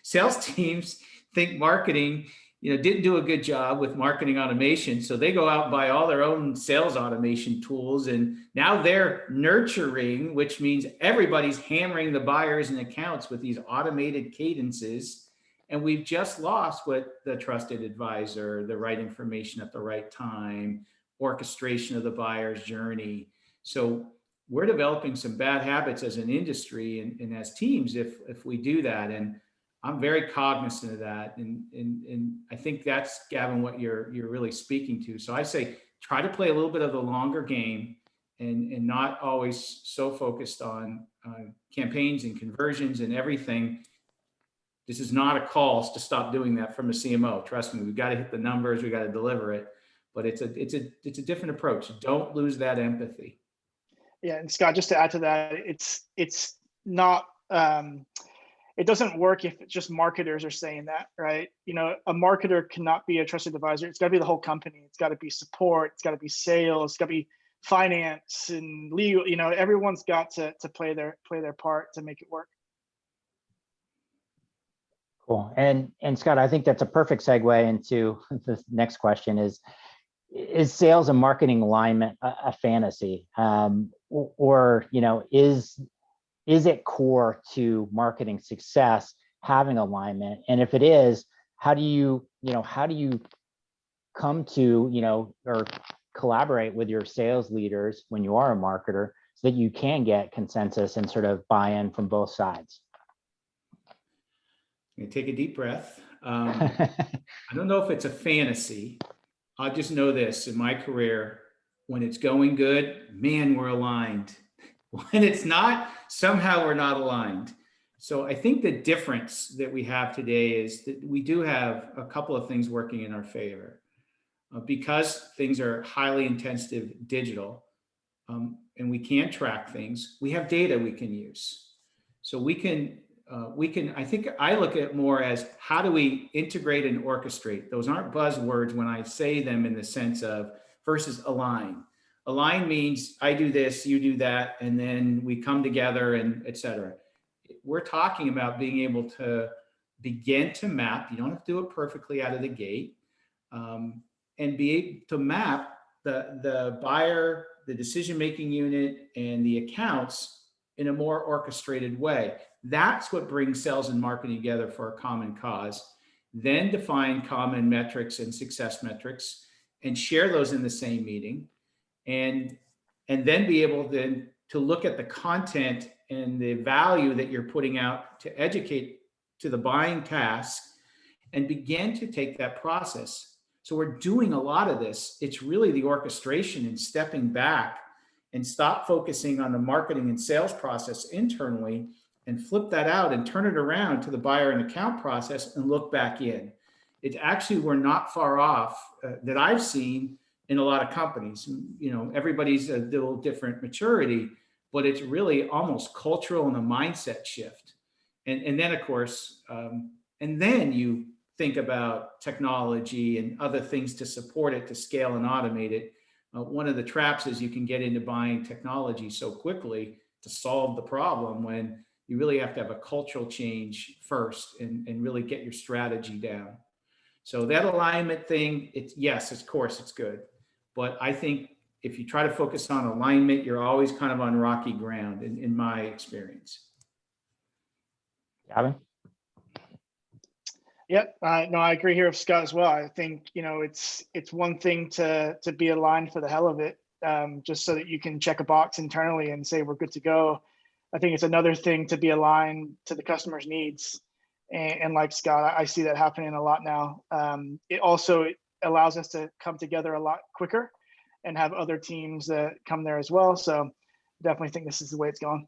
sales teams think marketing, you know, didn't do a good job with marketing automation. So they go out and buy all their own sales automation tools. And now they're nurturing, which means everybody's hammering the buyers and accounts with these automated cadences. And we've just lost what the trusted advisor, the right information at the right time, orchestration of the buyer's journey. So we're developing some bad habits as an industry and as teams if we do that. And I'm very cognizant of that. And I think that's, Gavin, what you're really speaking to. So I say, try to play a little bit of the longer game and not always so focused on campaigns and conversions and everything. This is not a call to stop doing that from a CMO. Trust me, we've got to hit the numbers, we got to deliver it, but it's a different approach. Don't lose that empathy. Yeah, and Scott, just to add to that, it's not it doesn't work if it's just marketers are saying that, right? You know, a marketer cannot be a trusted advisor. It's got to be the whole company. It's got to be support. It's got to be sales. It's got to be finance and legal. You know, everyone's got to play their part to make it work. Cool. And Scott, I think that's a perfect segue into the next question is sales and marketing alignment a fantasy? Or, you know, is it core to marketing success having alignment? And if it is, how do you come to, you know, or collaborate with your sales leaders when you are a marketer so that you can get consensus and sort of buy-in from both sides? Take a deep breath. I don't know if it's a fantasy. I just know this in my career, when it's going good, man, we're aligned. When it's not, somehow we're not aligned. So I think the difference that we have today is that we do have a couple of things working in our favor. Because things are highly intensive digital, and we can't track things, we have data we can use. So we can, I think I look at it more as how do we integrate and orchestrate? Those aren't buzzwords when I say them in the sense of versus align. Align means I do this, you do that, and then we come together and et cetera. We're talking about being able to begin to map. You don't have to do it perfectly out of the gate, and be able to map the buyer, the decision-making unit, and the accounts in a more orchestrated way. That's what brings sales and marketing together for a common cause. Then define common metrics and success metrics and share those in the same meeting. And then be able then to look at the content and the value that you're putting out to educate to the buying task and begin to take that process. So we're doing a lot of this. It's really the orchestration and stepping back and stop focusing on the marketing and sales process internally and flip that out and turn it around to the buyer and account process and look back in. It's actually, we're not far off that I've seen in a lot of companies. You know, everybody's a little different maturity, but it's really almost cultural and a mindset shift. And then of course, and then you think about technology and other things to support it, to scale and automate it. One of the traps is you can get into buying technology so quickly to solve the problem, when you really have to have a cultural change first and really get your strategy down. So that alignment thing, yes, of course it's good. But I think if you try to focus on alignment, you're always kind of on rocky ground in my experience. Gavin? Yep, no, I agree here with Scott as well. I think, you know, it's one thing to be aligned for the hell of it, just so that you can check a box internally and say we're good to go. I think it's another thing to be aligned to the customer's needs. And like Scott, I see that happening a lot now. It also allows us to come together a lot quicker and have other teams that come there as well. So definitely think this is the way it's going.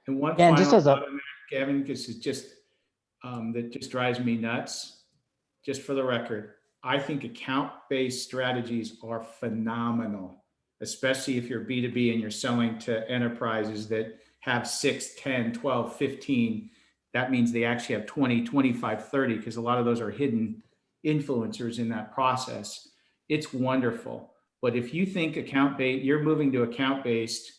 And one Yeah, and final just as a- thought on that, Gavin, because it's just, that just drives me nuts. Just for the record, I think account-based strategies are phenomenal, especially if you're B2B and you're selling to enterprises that have 6, 10, 12, 15. That means they actually have 20, 25, 30, because a lot of those are hidden influencers in that process. It's wonderful. But if you think account-based, you're moving to account-based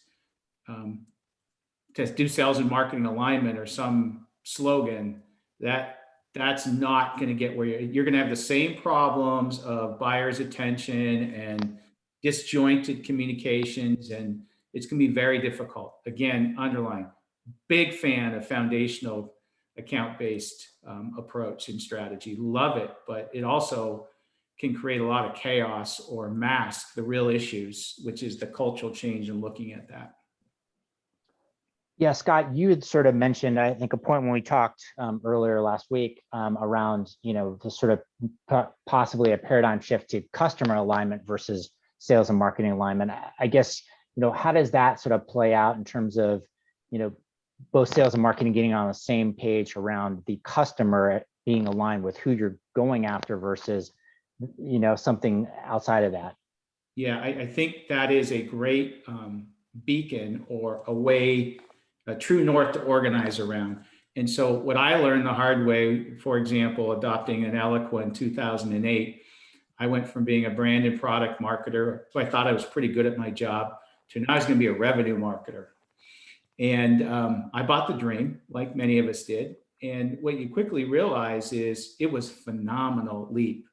to do sales and marketing alignment or some slogan, that's not going to get where you're going to have the same problems of buyer's attention and disjointed communications, and it's going to be very difficult. Again, underline, big fan of foundational account-based approach and strategy. Love it, but it also can create a lot of chaos or mask the real issues, which is the cultural change and looking at that. Yeah, Scott, you had sort of mentioned, I think, a point when we talked earlier last week around, you know, the sort of possibly a paradigm shift to customer alignment versus sales and marketing alignment. I guess, you know, how does that sort of play out in terms of, you know, both sales and marketing getting on the same page around the customer being aligned with who you're going after versus, you know, something outside of that? Yeah, I think that is a great beacon or a way, a true north to organize around. And so what I learned the hard way, for example, adopting an Eloqua in 2008, I went from being a brand and product marketer, so I thought I was pretty good at my job, to now I was going to be a revenue marketer. And I bought the dream, like many of us did. And what you quickly realize is it was a phenomenal leap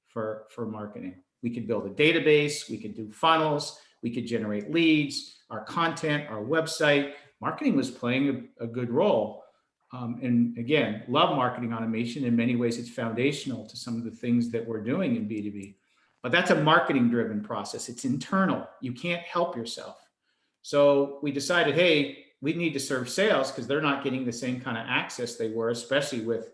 for marketing. We could build a database, we could do funnels, we could generate leads, our content, our website. Marketing was playing a good role. And again, love marketing automation. In many ways, it's foundational to some of the things that we're doing in B2B. But that's a marketing driven process. It's internal. You can't help yourself. So we decided, hey, we need to serve sales because they're not getting the same kind of access they were, especially with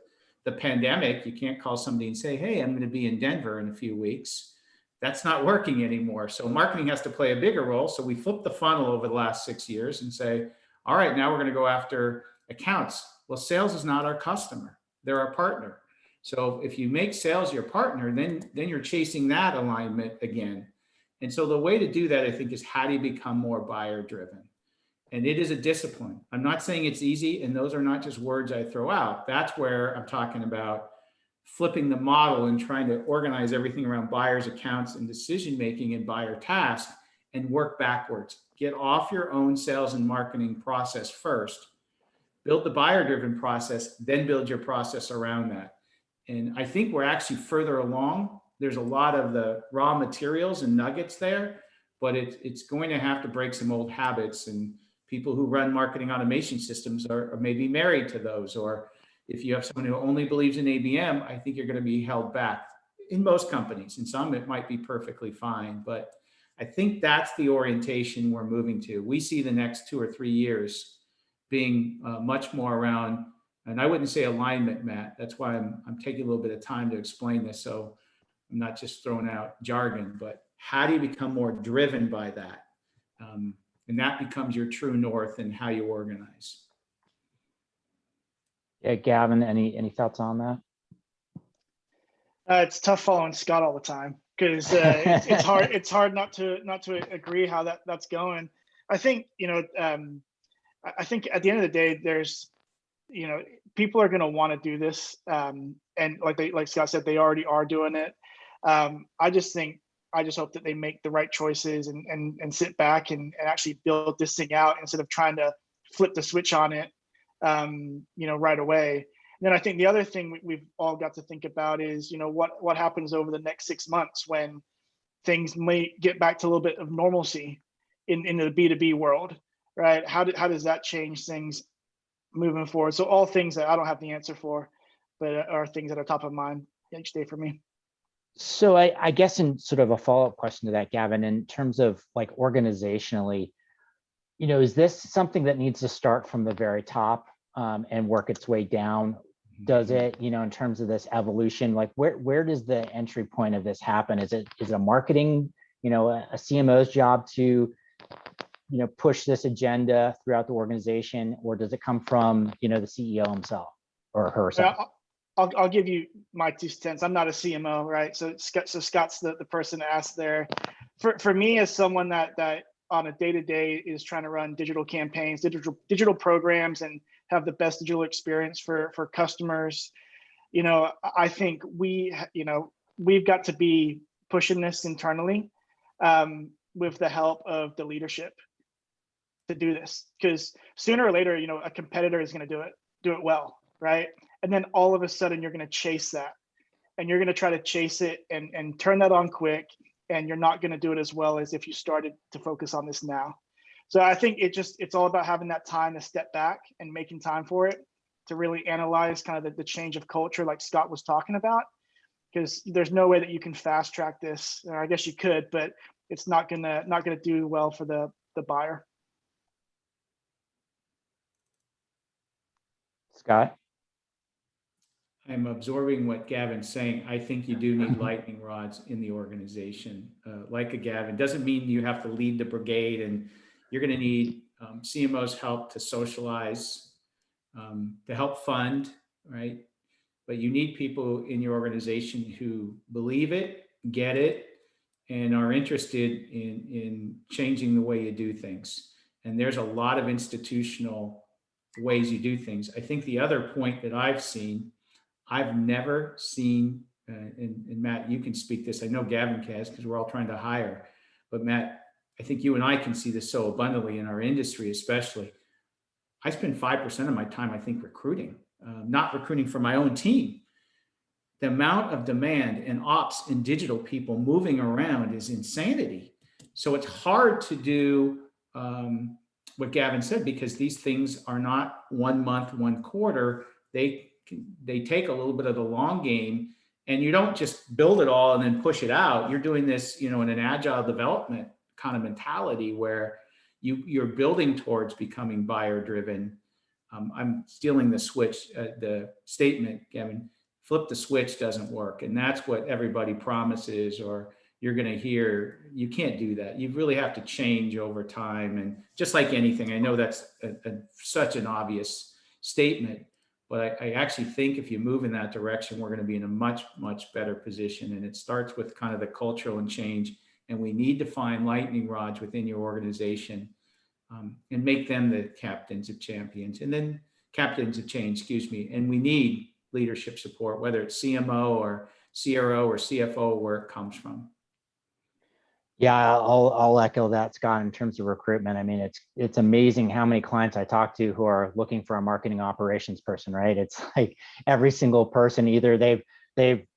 the pandemic. You can't call somebody and say, hey, I'm going to be in Denver in a few weeks. That's not working anymore. So marketing has to play a bigger role. So we flipped the funnel over the last 6 years and say, all right, now we're going to go after accounts. Well, sales is not our customer. They're our partner. So if you make sales your partner, then you're chasing that alignment again. And so the way to do that, I think, is how do you become more buyer driven? And it is a discipline. I'm not saying it's easy, and those are not just words I throw out. That's where I'm talking about flipping the model and trying to organize everything around buyers, accounts, and decision-making and buyer tasks and work backwards. Get off your own sales and marketing process first. Build the buyer-driven process, then build your process around that. And I think we're actually further along. There's a lot of the raw materials and nuggets there, but it's going to have to break some old habits, and people who run marketing automation systems are maybe married to those. Or if you have someone who only believes in ABM, I think you're going to be held back in most companies. In some, it might be perfectly fine, but I think that's the orientation we're moving to. We see the next 2 or 3 years being much more around, and I wouldn't say alignment, Matt. That's why I'm taking a little bit of time to explain this. So I'm not just throwing out jargon, but how do you become more driven by that? And that becomes your true north in how you organize. Yeah, Gavin, any thoughts on that? It's tough following Scott all the time. because it's hard not to agree how that's going. I think, I think at the end of the day, there's, people are going to want to do this, and like Scott said, they already are doing it. I just hope that they make the right choices and sit back and actually build this thing out instead of trying to flip the switch on it, right away. And then I think the other thing we've all got to think about is, what happens over the next 6 months when things may get back to a little bit of normalcy in the B2B world, right? How does that change things moving forward? So all things that I don't have the answer for, but are things that are top of mind each day for me. So I guess in sort of a follow-up question to that, Gavin, in terms of like organizationally, is this something that needs to start from the very top and work its way down? Does it, in terms of this evolution, like where does the entry point of this happen? Is it a marketing, a CMO's job to, push this agenda throughout the organization, or does it come from, the CEO himself or herself? I'll give you my 2 cents. I'm not a CMO, right? So Scott's the person to ask there. For me, as someone that on a day-to-day is trying to run digital campaigns, digital programs, and have the best digital experience for customers, I think we've got to be pushing this internally with the help of the leadership to do this, because sooner or later, a competitor is going to do it well, right? And then all of a sudden you're going to chase that, and you're going to try to chase it and turn that on quick, and you're not going to do it as well as if you started to focus on this now. So I think it's all about having that time to step back and making time for it, to really analyze kind of the change of culture like Scott was talking about, because there's no way that you can fast track this. Or I guess you could, but it's not gonna do well for the buyer. Scott? I'm absorbing what Gavin's saying. I think you do need lightning rods in the organization. Like a Gavin, doesn't mean you have to lead the brigade, and you're going to need CMO's help to socialize, to help fund, right? But you need people in your organization who believe it, get it, and are interested in changing the way you do things. And there's a lot of institutional ways you do things. I think the other point that I've never seen, and Matt, you can speak this. I know Gavin can, because we're all trying to hire. But Matt, I think you and I can see this so abundantly in our industry, especially. I spend 5% of my time, I think, recruiting, not recruiting for my own team. The amount of demand and ops and digital people moving around is insanity. So it's hard to do what Gavin said, because these things are not 1 month, 1 quarter. They take a little bit of the long game, and you don't just build it all and then push it out. You're doing this, in an agile development kind of mentality where you're building towards becoming buyer driven. I'm stealing the statement, Gavin. Flip the switch doesn't work. And that's what everybody promises, or you're going to hear. You can't do that. You really have to change over time. And just like anything, I know that's such an obvious statement, but I actually think if you move in that direction, we're going to be in a much, much better position. And it starts with kind of the cultural and change. And we need to find lightning rods within your organization and make them the captains of champions, and then captains of change, And we need leadership support, whether it's CMO or CRO or CFO, where it comes from. Yeah, I'll echo that, Scott, in terms of recruitment. I mean, it's amazing how many clients I talk to who are looking for a marketing operations person, right? It's like every single person, either they've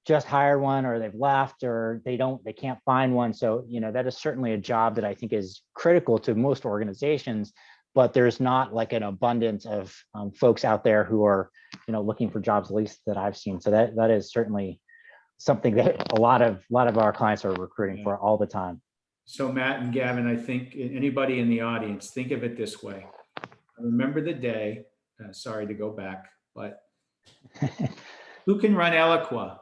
just hired one, or they've left, or they can't find one. So, that is certainly a job that I think is critical to most organizations, but there's not like an abundance of folks out there who are, looking for jobs, at least that I've seen. So that is certainly something that a lot of our clients are recruiting for all the time. So Matt and Gavin, I think anybody in the audience, think of it this way. I remember the day, sorry to go back, but who can run Eloqua?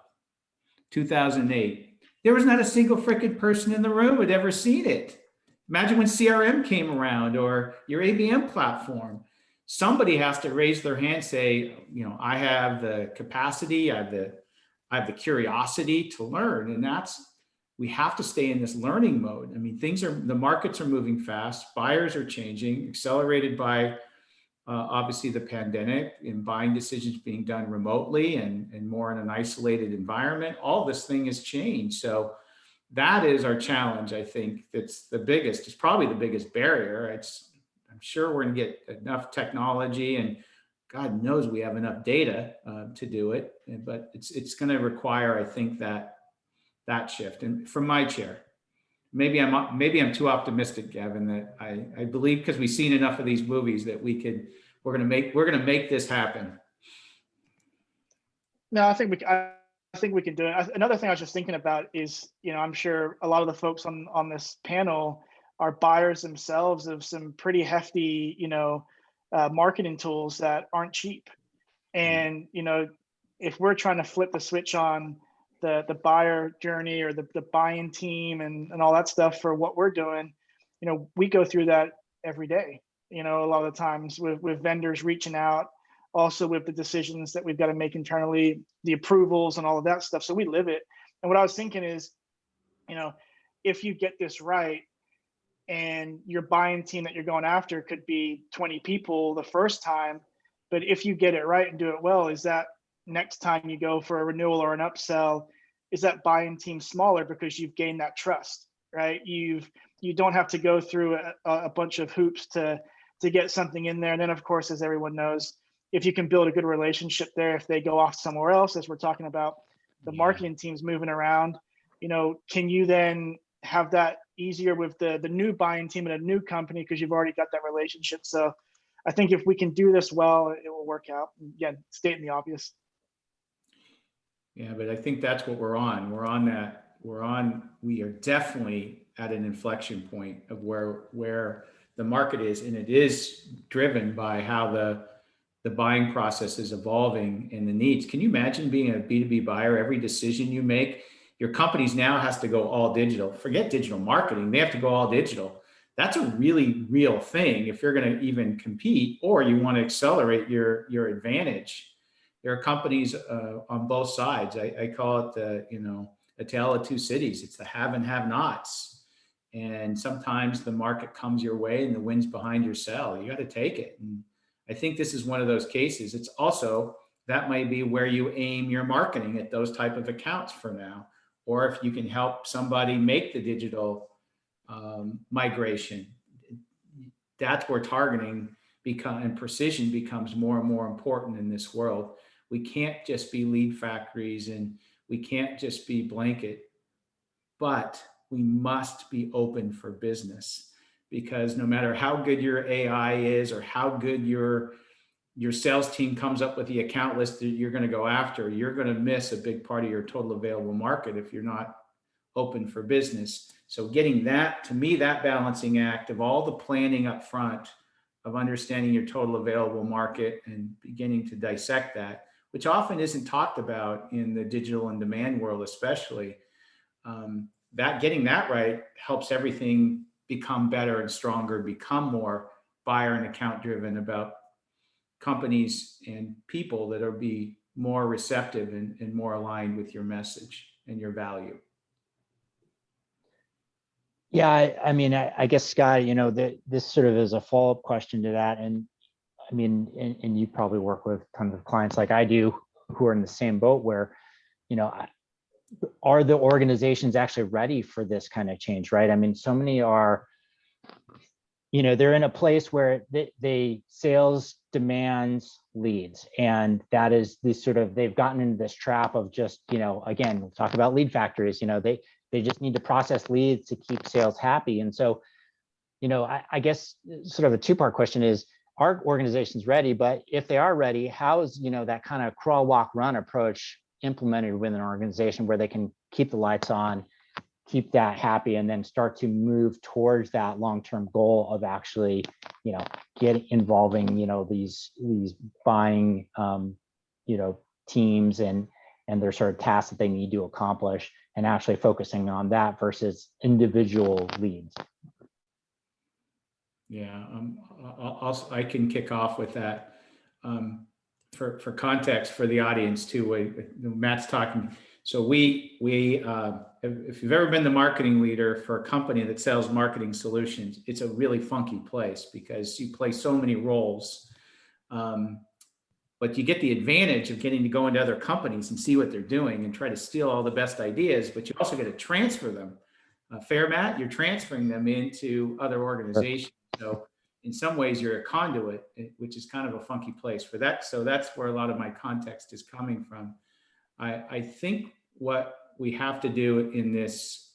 2008. There was not a single freaking person in the room who had ever seen it. Imagine when CRM came around, or your ABM platform. Somebody has to raise their hand, say, I have the capacity, I have the curiosity to learn. And we have to stay in this learning mode. I mean, the markets are moving fast, buyers are changing, accelerated by obviously the pandemic, and buying decisions being done remotely and more in an isolated environment. All this thing has changed. So that is our challenge. I think that's the biggest, it's probably the biggest barrier. I'm sure we're going to get enough technology, and God knows we have enough data to do it, but it's going to require, I think, that shift. And from my chair, maybe I'm too optimistic, Gavin, that I believe, because we've seen enough of these movies, that we're going to make this happen. No, I think we can do it. Another thing I was just thinking about is, I'm sure a lot of the folks on this panel are buyers themselves of some pretty hefty, marketing tools that aren't cheap. And, if we're trying to flip the switch on the buyer journey or the buying team and all that stuff for what we're doing, we go through that every day, a lot of the times with vendors reaching out, also with the decisions that we've got to make internally, the approvals and all of that stuff. So we live it. And what I was thinking is, if you get this right, and your buying team that you're going after could be 20 people the first time, but if you get it right and do it well, is that next time you go for a renewal or an upsell, is that buying team smaller because you've gained that trust, right? You don't have to go through a bunch of hoops to get something in there. And then, of course, as everyone knows, if you can build a good relationship there, if they go off somewhere else, as we're talking about the marketing teams moving around, can you then have that easier with the new buying team and a new company because you've already got that relationship? So I think if we can do this well, it will work out. Again, stating the obvious. Yeah, but I think that's what we're on. We are definitely at an inflection point of where the market is, and it is driven by how the buying process is evolving and the needs. Can you imagine being a B2B buyer? Every decision you make, your companies now has to go all digital. Forget digital marketing. They have to go all digital. That's a really real thing if you're going to even compete or you want to accelerate your advantage. There are companies on both sides. I call it a tale of two cities. It's the have and have nots. And sometimes the market comes your way and the wind's behind your sail. You got to take it. And I think this is one of those cases. It's also, that might be where you aim your marketing, at those type of accounts for now. Or if you can help somebody make the digital migration, that's where targeting and precision becomes more and more important in this world. We can't just be lead factories and we can't just be blanket, but we must be open for business, because no matter how good your AI is or how good your sales team comes up with the account list that you're going to go after, you're going to miss a big part of your total available market if you're not open for business. So getting that, to me, that balancing act of all the planning up front, of understanding your total available market and beginning to dissect that, which often isn't talked about in the digital and demand world, especially, that getting that right helps everything become better and stronger, become more buyer and account driven, about companies and people that are be more receptive and more aligned with your message and your value. Yeah, I guess, Scott, this sort of is a follow-up question to that. And I mean, and you probably work with tons of clients like I do who are in the same boat where, are the organizations actually ready for this kind of change, right? I mean, so many are, they're in a place where they sales demands leads. And that is the sort of, they've gotten into this trap of just, again, we'll talk about lead factories, they just need to process leads to keep sales happy. And so, I guess sort of a two-part question is, are organizations ready? But if they are ready, how is, that kind of crawl, walk, run approach implemented within an organization where they can keep the lights on, keep that happy, and then start to move towards that long-term goal of actually, involving, these buying, teams and their sort of tasks that they need to accomplish, and actually focusing on that versus individual leads. Yeah, I can kick off with that. For context for the audience too, Matt's talking. So if you've ever been the marketing leader for a company that sells marketing solutions, it's a really funky place because you play so many roles. But you get the advantage of getting to go into other companies and see what they're doing and try to steal all the best ideas, but you also get to transfer them. Fair, Matt? You're transferring them into other organizations. So in some ways you're a conduit, which is kind of a funky place for that. So that's where a lot of my context is coming from. I think what we have to do in this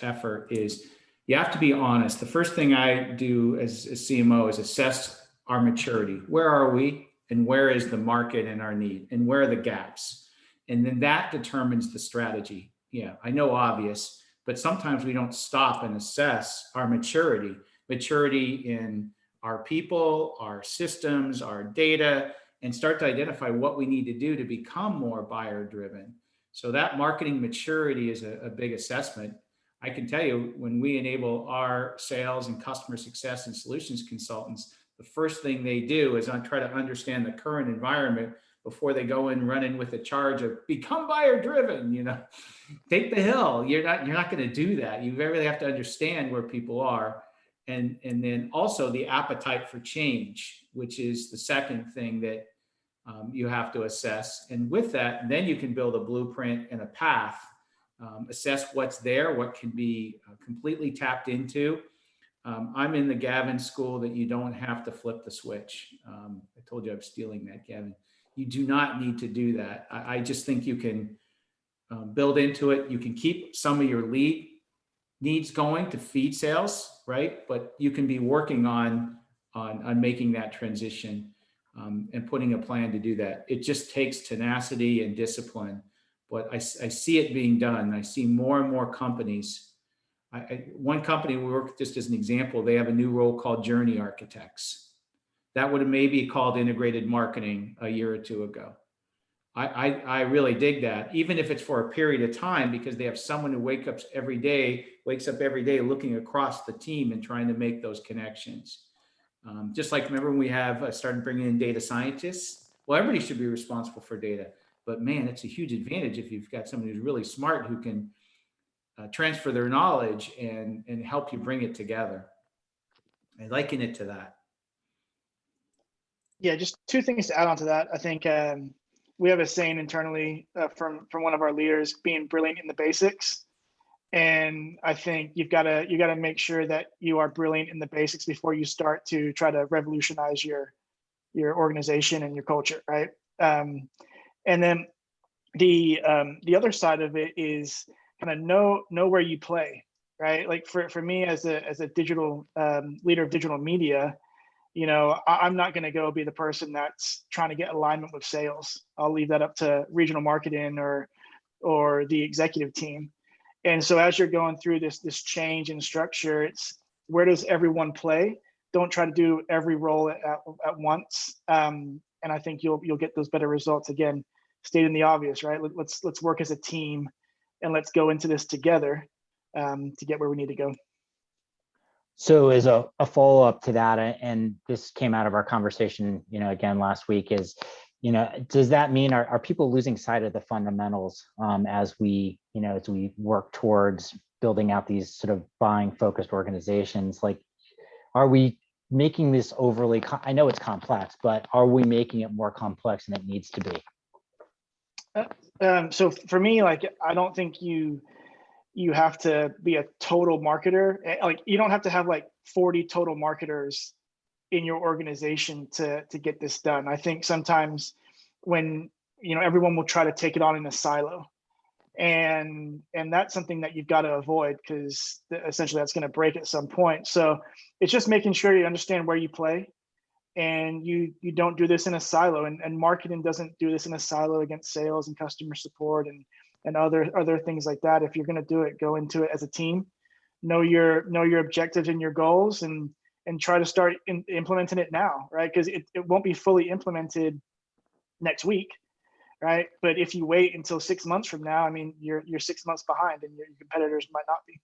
effort is you have to be honest. The first thing I do as a CMO is assess our maturity. Where are we? And where is the market and our need? And where are the gaps? And then that determines the strategy. Yeah, I know obvious, but sometimes we don't stop and assess our maturity in our people, our systems, our data, and start to identify what we need to do to become more buyer driven. So that marketing maturity is a big assessment. I can tell you when we enable our sales and customer success and solutions consultants, the first thing they do is try to understand the current environment before they go and run in with a charge of become buyer driven, take the hill. You're not going to do that. You really have to understand where people are. And then also the appetite for change, which is the second thing that you have to assess. And with that, then you can build a blueprint and a path, assess what's there, what can be completely tapped into. I'm in the Gavin school that you don't have to flip the switch. I told you I'm stealing that, Gavin. You do not need to do that. I just think you can build into it. You can keep some of your lead needs going to feed sales, right? But you can be working on making that transition and putting a plan to do that. It just takes tenacity and discipline. But I see it being done. I see more and more companies. One company we work with, just as an example, they have a new role called journey architects. That would have maybe called integrated marketing a year or two ago. I really dig that, even if it's for a period of time, because they have someone who wakes up every day looking across the team and trying to make those connections. Just like, remember when we have started bringing in data scientists? Well, everybody should be responsible for data, but man, it's a huge advantage if you've got someone who's really smart who can transfer their knowledge and help you bring it together. I liken it to that. Yeah, just two things to add on to that. I think we have a saying internally from one of our leaders, being brilliant in the basics. And I think you got to make sure that you are brilliant in the basics before you start to try to revolutionize your organization and your culture, right? And then the other side of it is kind of know where you play, right? Like for me as a digital leader of digital media, I'm not going to go be the person that's trying to get alignment with sales. I'll leave that up to regional marketing or the executive team. And so as you're going through this change in structure, it's where does everyone play? Don't try to do every role at once. And I think you'll get those better results. Again, stating the obvious, right? Let's work as a team and let's go into this together to get where we need to go. So as a follow-up to that, and this came out of our conversation, again last week, is, does that mean are people losing sight of the fundamentals as we work towards building out these sort of buying focused organizations? Like, are we making this overly, I know it's complex, but are we making it more complex than it needs to be? So for me, like, I don't think you have to be a total marketer. Like, you don't have to have like 40 total marketers in your organization to get this done. I think sometimes when, everyone will try to take it on in a silo, and that's something that you've got to avoid, because essentially that's going to break at some point. So it's just making sure you understand where you play, and you don't do this in a silo, and marketing doesn't do this in a silo against sales and customer support and other things like that. If you're going to do it, go into it as a team, know your objectives and your goals, and try to start implementing it now, right? Because it won't be fully implemented next week, right? But if you wait until 6 months from now, I mean, you're 6 months behind, and your competitors might not be.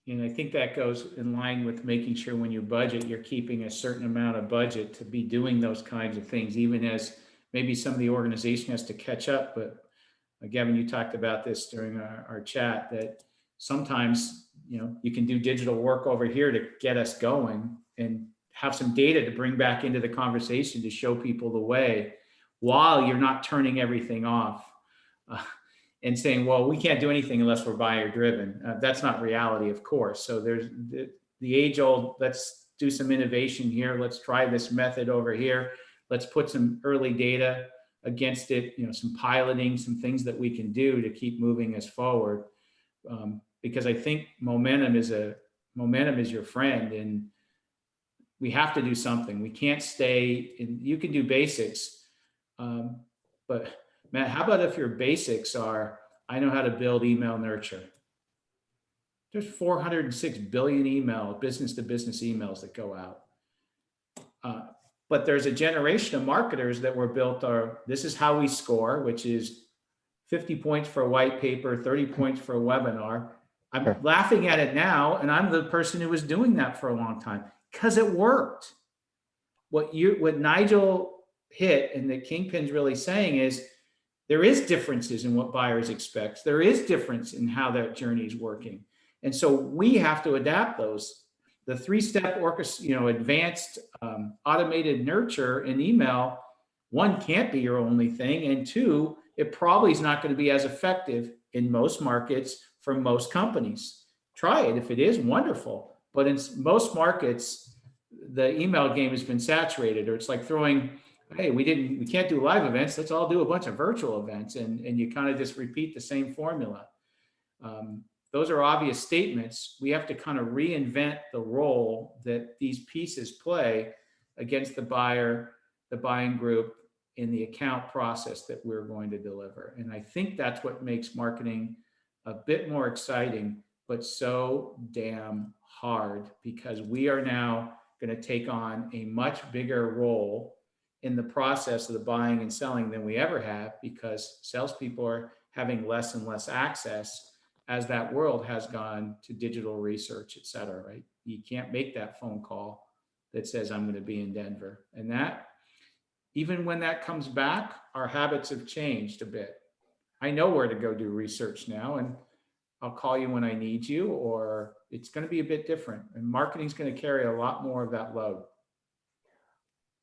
And I think that goes in line with making sure when you budget, you're keeping a certain amount of budget to be doing those kinds of things, even as maybe some of the organization has to catch up. But Gavin, you talked about this during our chat, that sometimes, you can do digital work over here to get us going and have some data to bring back into the conversation to show people the way while you're not turning everything off and saying, well, we can't do anything unless we're buyer driven. That's not reality, of course. So there's the age old, let's do some innovation here. Let's try this method over here. Let's put some early data against it, some piloting, some things that we can do to keep moving us forward. Because I think momentum is your friend, and we have to do something. We can't stay in, you can do basics, but Matt, how about if your basics are, I know how to build email nurture. There's 406 billion business to business emails that go out. But there's a generation of marketers that were built, this is how we score, which is 50 points for a white paper, 30 points for a webinar. I'm laughing at it now, and I'm the person who was doing that for a long time because it worked. What Nigel hit and that Kingpin's really saying is there is differences in what buyers expect. There is difference in how that journey is working. And so we have to adapt those. The 3-step advanced automated nurture in email, one, can't be your only thing. And two, it probably is not going to be as effective in most markets for most companies. Try it. If it is, wonderful. But in most markets, the email game has been saturated, or it's like throwing, hey, we can't do live events. Let's all do a bunch of virtual events. And you kind of just repeat the same formula. Those are obvious statements. We have to kind of reinvent the role that these pieces play against the buyer, the buying group, in the account process that we're going to deliver. And I think that's what makes marketing a bit more exciting, but so damn hard, because we are now going to take on a much bigger role in the process of the buying and selling than we ever have, because salespeople are having less and less access as that world has gone to digital research, et cetera, right? You can't make that phone call that says, I'm going to be in Denver. And that, even when that comes back, our habits have changed a bit. I know where to go do research now, and I'll call you when I need you, or it's going to be a bit different. And marketing's going to carry a lot more of that load.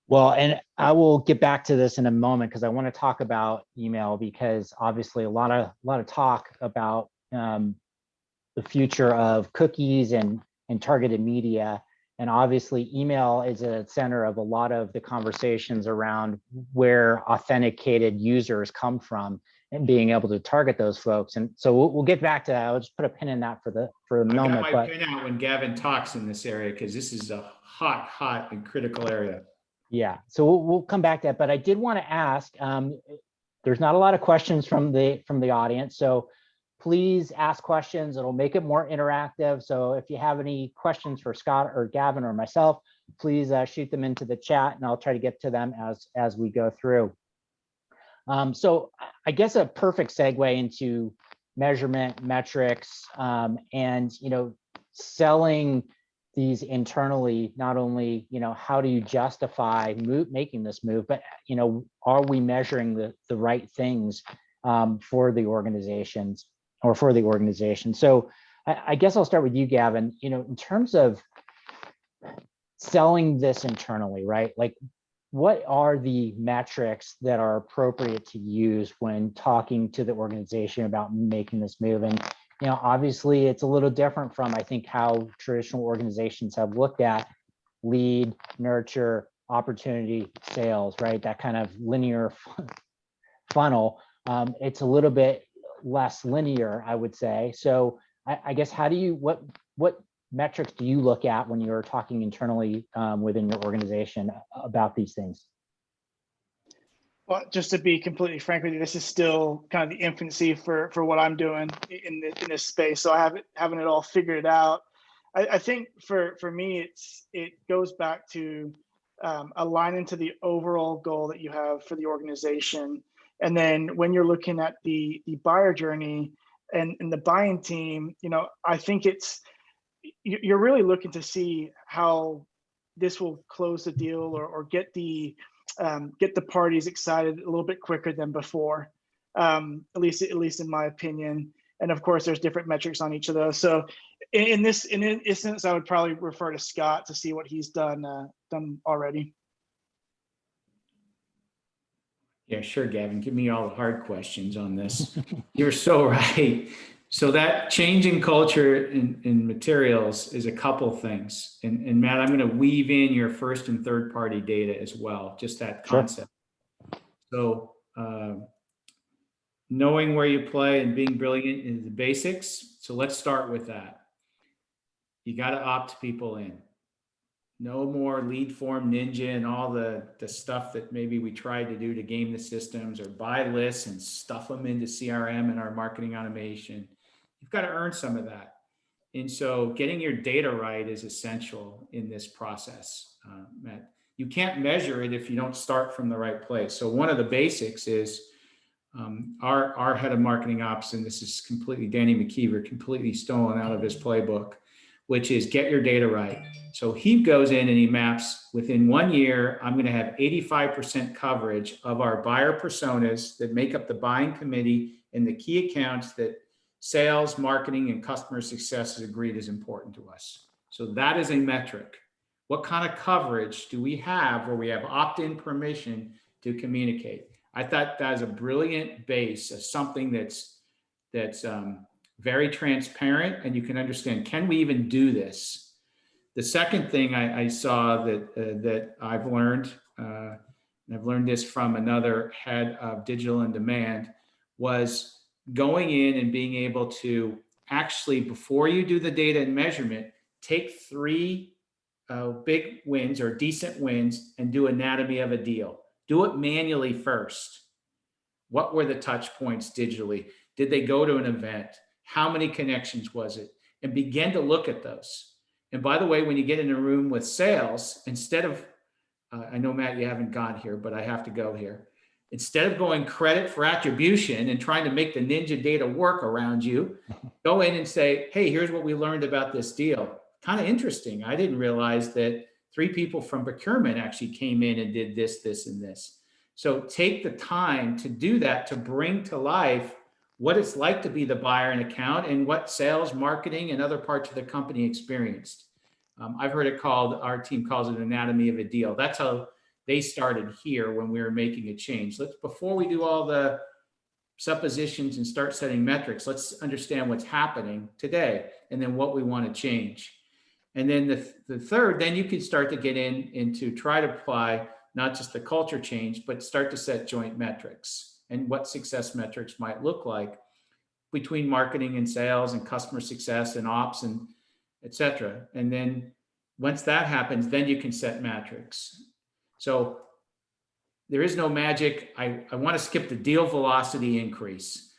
Well, and I will get back to this in a moment because I want to talk about email, because obviously a lot of talk about the future of cookies and targeted media. And obviously email is a center of a lot of the conversations around where authenticated users come from and being able to target those folks. And so we'll get back to that. I'll just put a pin in that for the moment. I got my pin out when Gavin talks in this area, because this is a hot and critical area. Yeah, so we'll come back to that. But I did want to ask, there's not a lot of questions from the audience. So please ask questions. It'll make it more interactive. So if you have any questions for Scott or Gavin or myself, please shoot them into the chat, and I'll try to get to them as we go through. So I guess a perfect segue into measurement, metrics, and selling these internally. Not only how do you justify making this move, but are we measuring the right things for the organizations? Or for the organization. So I guess I'll start with you, Gavin. In terms of selling this internally, right? Like, what are the metrics that are appropriate to use when talking to the organization about making this move? And obviously, it's a little different from, I think, how traditional organizations have looked at lead, nurture, opportunity, sales, right? That kind of linear funnel. It's a little bit less linear, I would say. So I guess what metrics do you look at when you're talking internally within your organization about these things? Well, just to be completely frank with you, this is still kind of the infancy for what I'm doing in this space. So I haven't it all figured out. I think for me, it goes back to aligning to the overall goal that you have for the organization. And then when you're looking at the buyer journey and the buying team, I think you're really looking to see how this will close the deal or get the parties excited a little bit quicker than before. at least in my opinion. And of course, there's different metrics on each of those. So in this instance, I would probably refer to Scott to see what he's done already. Yeah, sure, Gavin. Give me all the hard questions on this. You're so right. So that change in culture in materials is a couple things. And Matt, I'm going to weave in your first and third party data as well, just that concept. Sure. So knowing where you play and being brilliant is the basics. So let's start with that. You got to opt people in. No more lead form ninja and all the stuff that maybe we tried to do to game the systems, or buy lists and stuff them into CRM and our marketing automation. You've got to earn some of that. And so getting your data right is essential in this process, Matt. You can't measure it if you don't start from the right place. So one of the basics is our head of marketing ops, and this is completely Danny McKeever, completely stolen out of his playbook, which is get your data right. So he goes in and he maps, within 1 year, I'm going to have 85% coverage of our buyer personas that make up the buying committee and the key accounts that sales, marketing, and customer success has agreed is important to us. So that is a metric. What kind of coverage do we have where we have opt-in permission to communicate? I thought that is a brilliant base of something that's very transparent, and you can understand, can we even do this? The second thing I saw that I've learned, and I've learned this from another head of digital and demand, was going in and being able to actually, before you do the data and measurement, take 3 big wins or decent wins and do anatomy of a deal. Do it manually first. What were the touch points digitally? Did they go to an event? How many connections was it? And begin to look at those. And by the way, when you get in a room with sales, instead of, I know, Matt, you haven't gone here, but I have to go here. Instead of going credit for attribution and trying to make the ninja data work around you, go in and say, hey, here's what we learned about this deal. Kind of interesting. I didn't realize that 3 people from procurement actually came in and did this, this, and this. So take the time to do that, to bring to life what it's like to be the buyer in account and what sales, marketing, and other parts of the company experienced. I've heard it called, our team calls it anatomy of a deal. That's how they started here when we were making a change. Before we do all the suppositions and start setting metrics, let's understand what's happening today and then what we want to change. And then the third, then you can start to get into try to apply not just the culture change, but start to set joint metrics and what success metrics might look like between marketing and sales and customer success and ops and et cetera. And then once that happens, then you can set metrics. So there is no magic. I want to skip the deal velocity increase.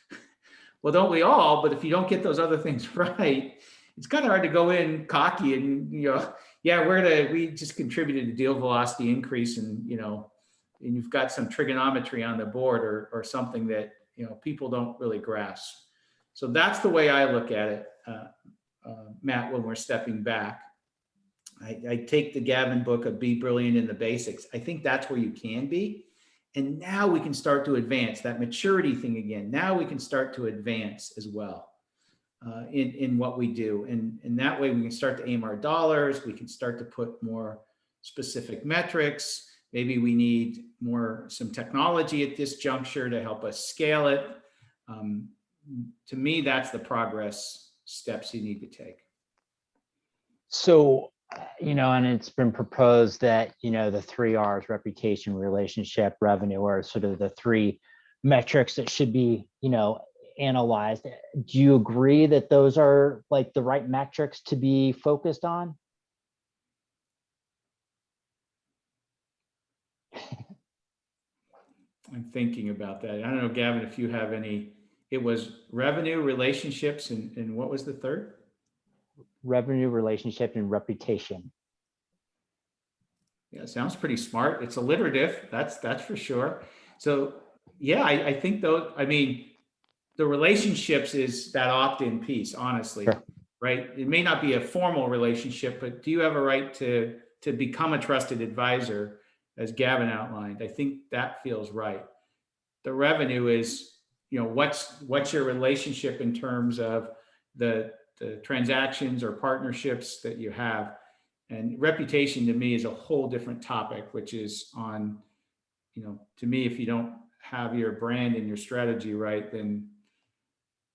Well, don't we all? But if you don't get those other things right, it's kind of hard to go in cocky and, yeah, we just contributed to deal velocity increase, and, and you've got some trigonometry on the board or something that, people don't really grasp. So that's the way I look at it, Matt, when we're stepping back. I take the Gavin book of Be Brilliant in the Basics. I think that's where you can be. And now we can start to advance that maturity thing again. Now we can start to advance as well in what we do. And that way we can start to aim our dollars. We can start to put more specific metrics. Maybe we need some technology at this juncture to help us scale it. To me, that's the progress steps you need to take. So, and it's been proposed that, the 3 R's, reputation, relationship, revenue, are sort of the 3 metrics that should be, analyzed. Do you agree that those are like the right metrics to be focused on? I'm thinking about that. I don't know, Gavin, if you have any. It was revenue, relationships, and what was the third? Revenue, relationship, and reputation. Yeah, sounds pretty smart. It's alliterative. That's for sure. So yeah, I think the relationships is that opt-in piece, honestly, sure. Right? It may not be a formal relationship, but do you have a right to become a trusted advisor, as Gavin outlined? I think that feels right. The revenue is, what's your relationship in terms of the transactions or partnerships that you have. And reputation to me is a whole different topic, which is on, to me, if you don't have your brand and your strategy right, then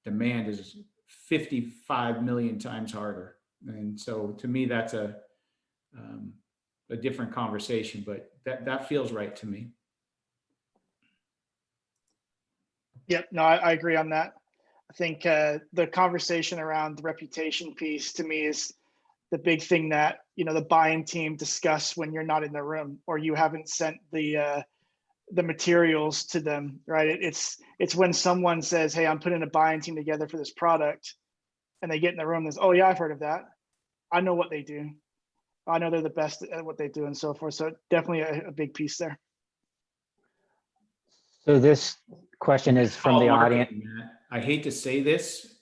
demand is 55 million times harder. And so to me, that's a different conversation, but that feels right to me. Yep, no, I agree on that. I think the conversation around the reputation piece to me is the big thing that, the buying team discuss when you're not in the room or you haven't sent the materials to them, right? It's when someone says, hey, I'm putting a buying team together for this product, and they get in the room and says, oh yeah, I've heard of that. I know what they do. I know they're the best at what they do and so forth. So definitely a big piece there. So this question is from the audience. Matt. I hate to say this,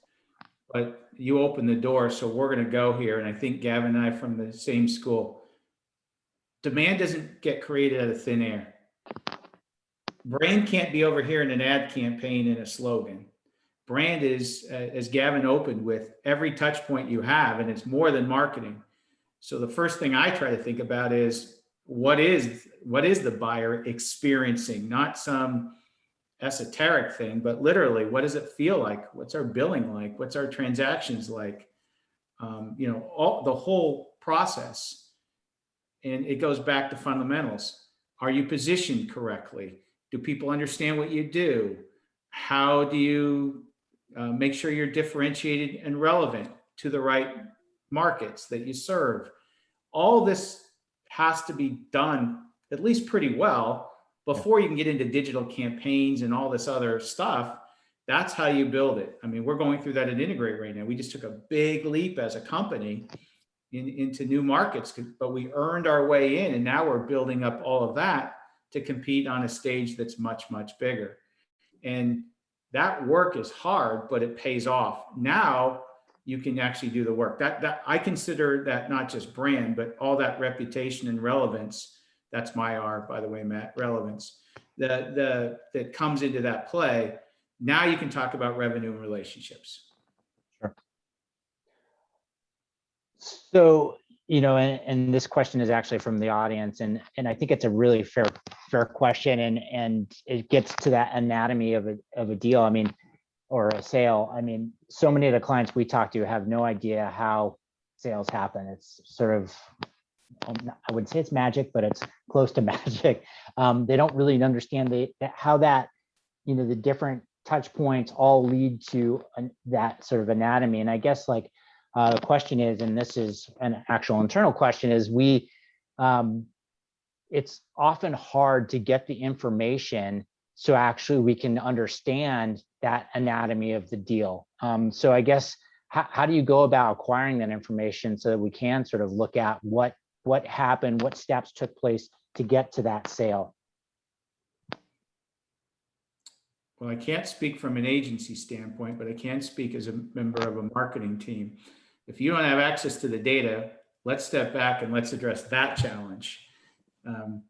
but you open the door, so we're going to go here. And I think Gavin and I are from the same school. Demand doesn't get created out of thin air. Brand can't be over here in an ad campaign and a slogan. Brand is, as Gavin opened with, every touch point you have, and it's more than marketing. So the first thing I try to think about is what is the buyer experiencing, not some esoteric thing, but literally, what does it feel like? What's our billing like? What's our transactions like? The whole process. And it goes back to fundamentals. Are you positioned correctly? Do people understand what you do? How do you make sure you're differentiated and relevant to the right markets that you serve? All this has to be done at least pretty well before you can get into digital campaigns and all this other stuff. That's how you build it. I mean, we're going through that at Integrate right now. We just took a big leap as a company into new markets, but we earned our way in, and now we're building up all of that to compete on a stage that's much, much bigger. And that work is hard, but it pays off. Now you can actually do the work. That I consider that not just brand, but all that reputation and relevance. That's my R, by the way, Matt, relevance. That comes into that play. Now you can talk about revenue and relationships. Sure. So, and this question is actually from the audience, and I think it's a really fair question, and it gets to that anatomy of a deal. I mean, or a sale. I mean, so many of the clients we talk to have no idea how sales happen. It's sort of, I wouldn't say it's magic, but it's close to magic. They don't really understand how that, the different touch points all lead to that sort of anatomy. And I guess the question is, and this is an actual internal question, is it's often hard to get the information so actually we can understand that anatomy of the deal. So I guess, how do you go about acquiring that information so that we can sort of look at what happened, what steps took place to get to that sale? Well, I can't speak from an agency standpoint, but I can speak as a member of a marketing team. If you don't have access to the data, let's step back and let's address that challenge.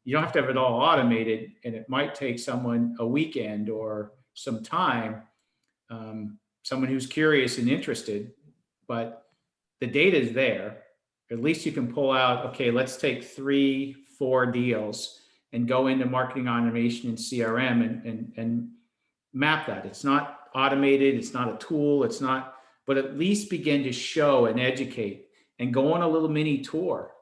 You don't have to have it all automated, and it might take someone a weekend or some time, someone who's curious and interested, but the data is there. At least you can pull out, okay, let's take 3-4 deals and go into marketing automation and CRM and map that. It's not automated, it's not a tool, it's not, but at least begin to show and educate and go on a little mini tour.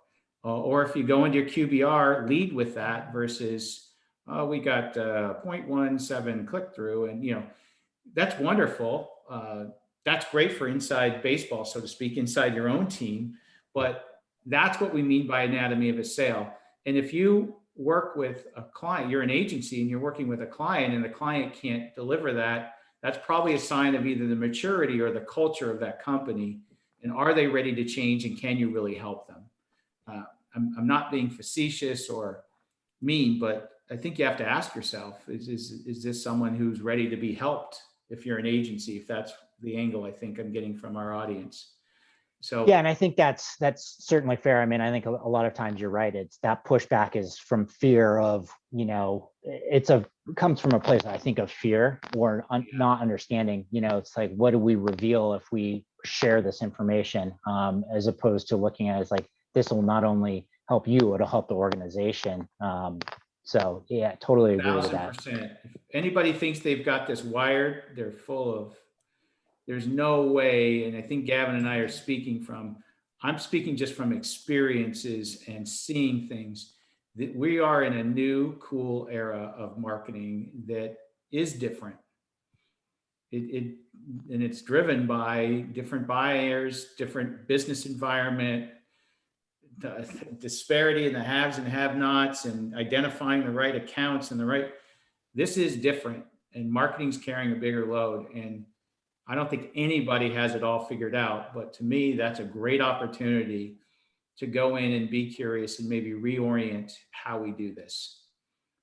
Or if you go into your QBR, lead with that versus, we got 0.17 click through, and that's wonderful. That's great for inside baseball, so to speak, inside your own team. But that's what we mean by anatomy of a sale. And if you work with a client, you're an agency and you're working with a client, and the client can't deliver that, that's probably a sign of either the maturity or the culture of that company. And are they ready to change, and can you really help them? I'm not being facetious or mean, but I think you have to ask yourself, is this someone who's ready to be helped if you're an agency, if that's the angle I think I'm getting from our audience. So Yeah, and I think that's certainly fair. I mean, I think a lot of times you're right. It's that pushback is from fear of, comes from a place, I think, of fear or not understanding. It's like, what do we reveal if we share this information, as opposed to looking at it as like, this will not only help you, it'll help the organization. So yeah, totally agree with that. 1000%. If anybody thinks they've got this wired, they're full of. There's no way, and I think Gavin and I are I'm speaking just from experiences and seeing things, that we are in a new, cool era of marketing that is different. And it's driven by different buyers, different business environment, the disparity in the haves and have-nots, and identifying the right accounts and this is different, and marketing's carrying a bigger load. And I don't think anybody has it all figured out, but to me, that's a great opportunity to go in and be curious and maybe reorient how we do this.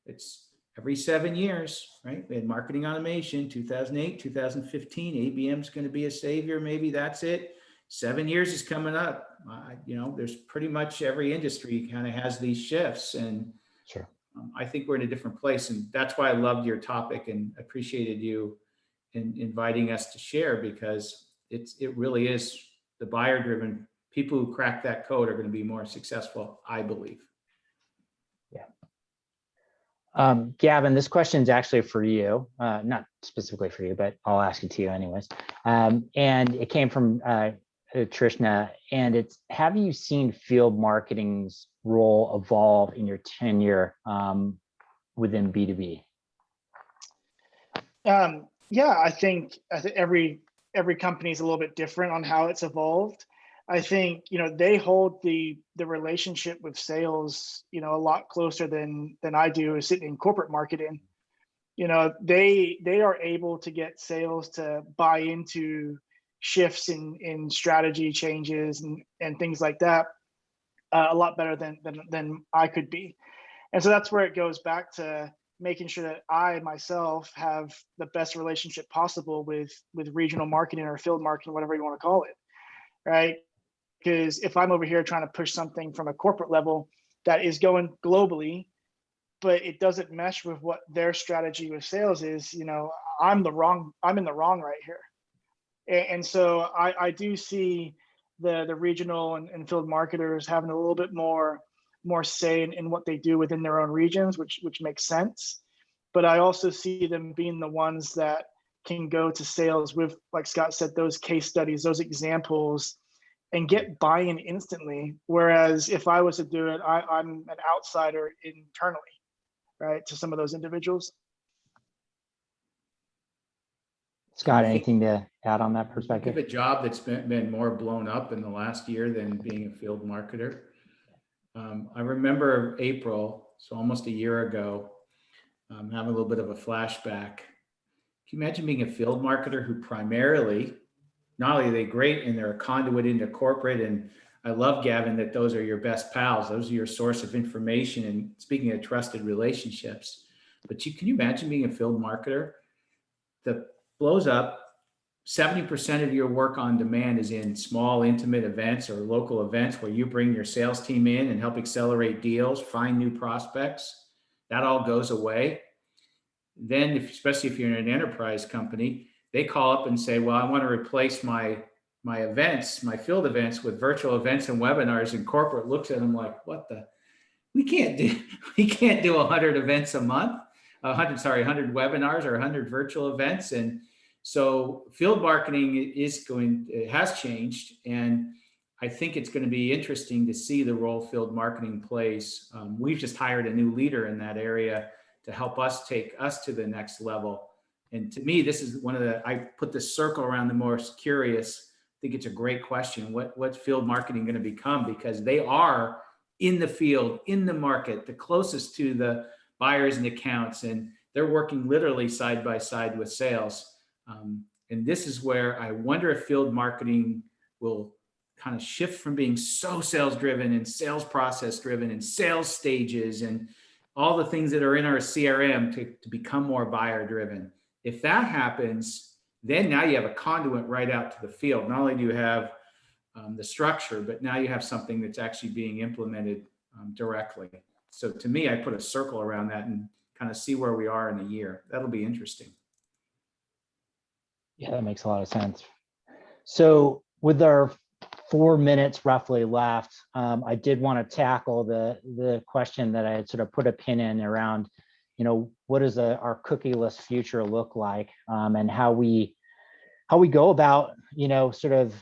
It's every 7 years, right? We had marketing automation, 2008, 2015, ABM's going to be a savior. Maybe that's it. 7 years is coming up. There's pretty much every industry kind of has these shifts, and Sure. I think we're in a different place. And that's why I loved your topic and appreciated you in inviting us to share, because it really is the buyer driven. People who crack that code are going to be more successful, I believe. Yeah. Gavin, this question is actually for you, not specifically for you, but I'll ask it to you anyways. And it came from Trishna, and it's, have you seen field marketing's role evolve in your tenure within B2B? Yeah, I think every company is a little bit different on how it's evolved. I think, they hold the relationship with sales, a lot closer than I do sitting in corporate marketing. They are able to get sales to buy into shifts in strategy changes and things like that a lot better than I could be. And so that's where it goes back to making sure that I myself have the best relationship possible with regional marketing or field marketing, whatever you want to call it, right? Because if I'm over here trying to push something from a corporate level that is going globally, but it doesn't mesh with what their strategy with sales is, I'm in the wrong right here. And so I do see the regional and field marketers having a little bit more say in what they do within their own regions, which makes sense. But I also see them being the ones that can go to sales with, like Scott said, those case studies, those examples, and get buy-in instantly. Whereas if I was to do it, I'm an outsider internally, right, to some of those individuals. Scott, anything to add on that perspective? Give a job that's been more blown up in the last year than being a field marketer. I remember April, so almost a year ago, having a little bit of a flashback. Can you imagine being a field marketer who primarily, not only are they great and they're a conduit into corporate, and I love, Gavin, that those are your best pals. Those are your source of information, and speaking of trusted relationships. But can you imagine being a field marketer that blows up? 70% of your work on demand is in small, intimate events or local events where you bring your sales team in and help accelerate deals, find new prospects. That all goes away. Then, especially if you're in an enterprise company, they call up and say, well, I want to replace my events, my field events with virtual events and webinars, and corporate looks at them like, we can't do 100 events a month, 100 webinars or 100 virtual events. And so field marketing has changed. And I think it's going to be interesting to see the role field marketing plays. We've just hired a new leader in that area to help us take us to the next level. And to me, this is I put this circle around the most curious. I think it's a great question. What's field marketing going to become? Because they are in the field, in the market, the closest to the buyers and accounts, and they're working literally side by side with sales. And this is where I wonder if field marketing will kind of shift from being so sales driven and sales process driven and sales stages and all the things that are in our CRM to become more buyer driven. If that happens, then now you have a conduit right out to the field. Not only do you have the structure, but now you have something that's actually being implemented directly. So to me, I put a circle around that and kind of see where we are in a year. That'll be interesting. Yeah, that makes a lot of sense. So with our 4 minutes roughly left, I did want to tackle the question that I had sort of put a pin in around, what does our cookieless future look like, and how we go about, sort of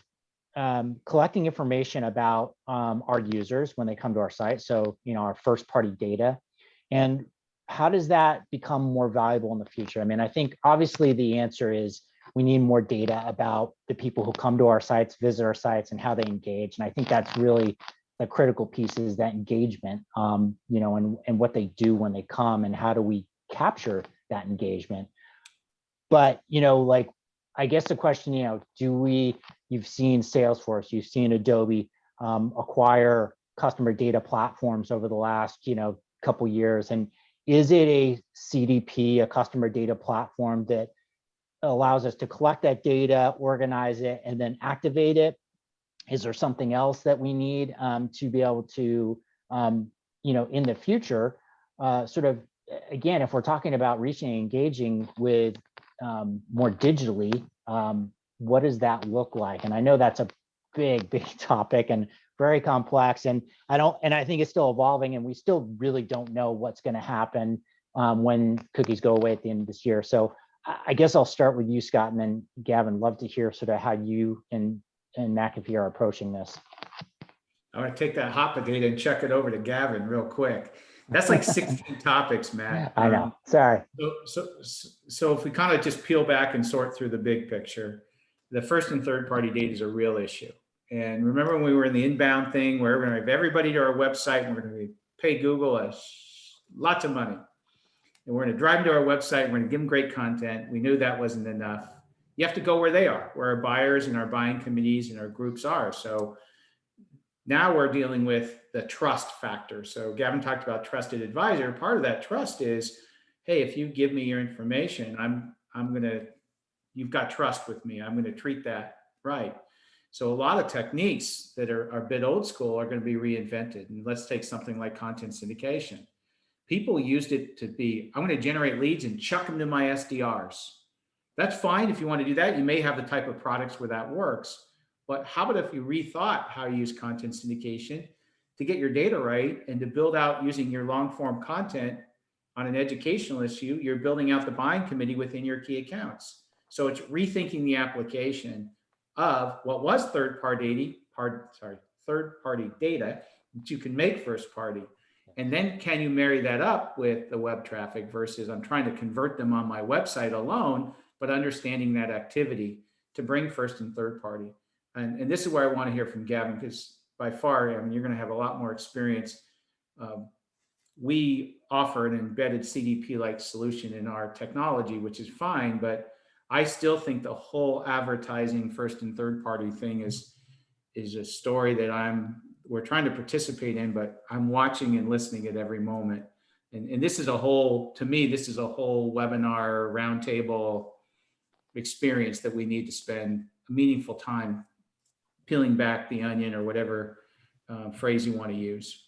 collecting information about our users when they come to our site. So, our first party data, and how does that become more valuable in the future? I mean, I think obviously the answer is we need more data about the people who come to our sites, visit our sites, and how they engage. And I think that's really the critical piece, is that engagement, and what they do when they come, and how do we capture that engagement. But, I guess the question, you've seen Salesforce, you've seen Adobe acquire customer data platforms over the last, couple years. And is it a CDP, a customer data platform, that allows us to collect that data, organize it, and then activate it? Is there something else that we need to be able to, in the future, sort of, again, if we're talking about reaching and engaging with more digitally, what does that look like? And I know that's a big topic and very complex, and I think it's still evolving, and we still really don't know what's going to happen when cookies go away at the end of this year. So I guess I'll start with you, Scott, and then Gavin. Love to hear sort of how you and McAfee are approaching this. I'm going to take that hot data and check it over to Gavin real quick. That's like 16 topics, Matt. I know. Sorry. So if we kind of just peel back and sort through the big picture, the first and third party data is a real issue. And remember when we were in the inbound thing where we're going to have everybody to our website and we're going to pay Google lots of money. And we're going to drive them to our website. We're going to give them great content. We knew that wasn't enough. You have to go where they are, where our buyers and our buying committees and our groups are. So now we're dealing with the trust factor. So Gavin talked about trusted advisor. Part of that trust is, hey, if you give me your information, you've got trust with me. I'm going to treat that right. So a lot of techniques that are a bit old school are going to be reinvented. And let's take something like content syndication. People used it to be, I'm going to generate leads and chuck them to my SDRs. That's fine if you want to do that. You may have the type of products where that works. But how about if you rethought how you use content syndication to get your data right and to build out using your long form content on an educational issue, you're building out the buying committee within your key accounts. So it's rethinking the application of what was third party data that you can make first party. And then can you marry that up with the web traffic versus I'm trying to convert them on my website alone, but understanding that activity to bring first and third party. And this is where I want to hear from Gavin, because by far, you're going to have a lot more experience. We offer an embedded CDP-like solution in our technology, which is fine, but I still think the whole advertising first and third party thing is a story that we're trying to participate in, but I'm watching and listening at every moment. And this is to me, this is a whole webinar roundtable experience that we need to spend meaningful time peeling back the onion, or whatever phrase you want to use.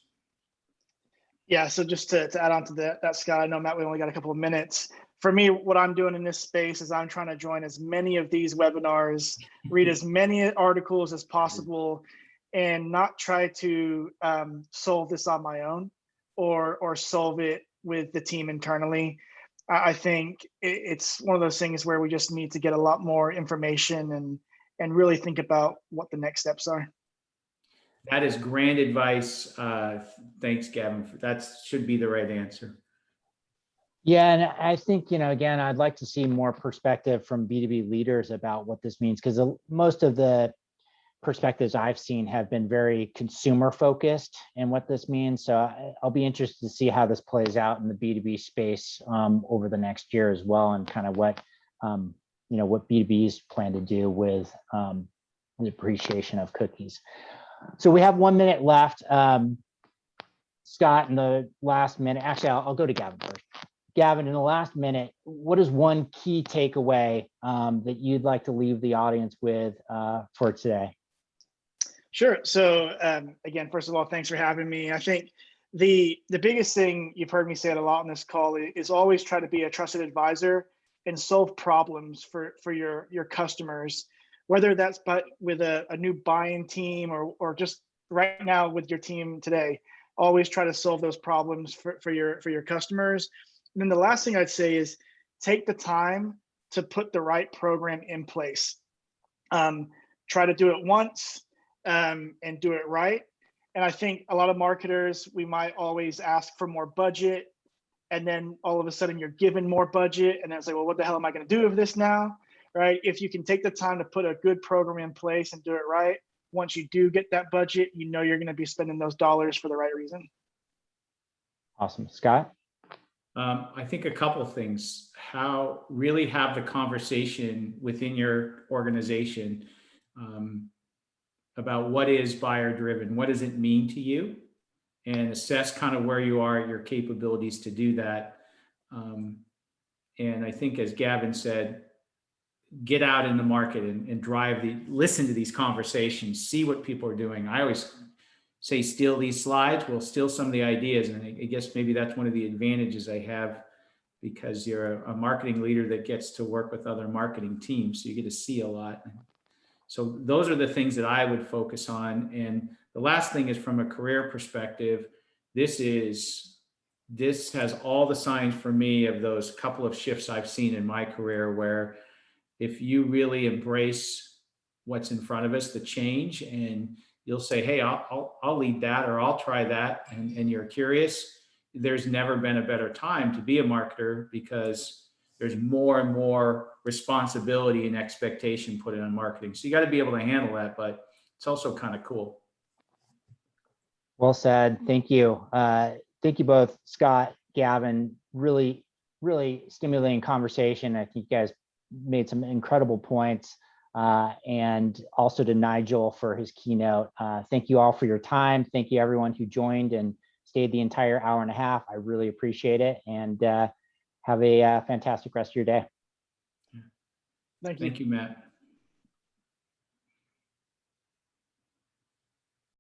Yeah, so just to add on to that, Scott, I know, Matt, we only got a couple of minutes. For me, what I'm doing in this space is I'm trying to join as many of these webinars, read as many articles as possible, and not try to solve this on my own or solve it with the team internally. I think it's one of those things where we just need to get a lot more information and really think about what the next steps are. That is grand advice. Thanks, Gavin. That should be the right answer. Yeah, and I think, again, I'd like to see more perspective from B2B leaders about what this means, because most of the perspectives I've seen have been very consumer focused and what this means. So I'll be interested to see how this plays out in the B2B space over the next year as well, and kind of what B2Bs plan to do with the appreciation of cookies. So we have 1 minute left. Scott, in the last minute, actually, I'll go to Gavin first. Gavin, in the last minute, what is one key takeaway that you'd like to leave the audience with for today? Sure. So again, first of all, thanks for having me. I think the biggest thing you've heard me say it a lot on this call is always try to be a trusted advisor and solve problems for your customers, whether that's with a new buying team or just right now with your team today. Always try to solve those problems for your customers. And then the last thing I'd say is take the time to put the right program in place. Try to do it once and do it right. And I think a lot of marketers, we might always ask for more budget, and then all of a sudden you're given more budget, and then it's like, well, what the hell am I going to do with this now? Right? If you can take the time to put a good program in place and do it right, once you do get that budget, you know you're going to be spending those dollars for the right reason. Awesome. Scott? I think a couple of things. How really have the conversation within your organization about what is buyer driven, what does it mean to you, and assess kind of where you are at your capabilities to do that. And I think, as Gavin said, get out in the market and listen to these conversations, see what people are doing. I always say, steal these slides. We'll steal some of the ideas. And I guess maybe that's one of the advantages I have, because you're a marketing leader that gets to work with other marketing teams. So you get to see a lot. So those are the things that I would focus on. And the last thing is, from a career perspective, this has all the signs for me of those couple of shifts I've seen in my career, where if you really embrace what's in front of us, the change, and you'll say, hey, I'll lead that, or I'll try that, and you're curious, there's never been a better time to be a marketer, because there's more and more responsibility and expectation put in on marketing. So you got to be able to handle that, but it's also kind of cool. Well said. Thank you. Thank you both, Scott, Gavin. Really, really stimulating conversation. I think you guys made some incredible points. And also to Nigel for his keynote. Thank you all for your time. Thank you everyone who joined and stayed the entire hour and a half. I really appreciate it. And have a fantastic rest of your day. Thank you. Thank you, Matt.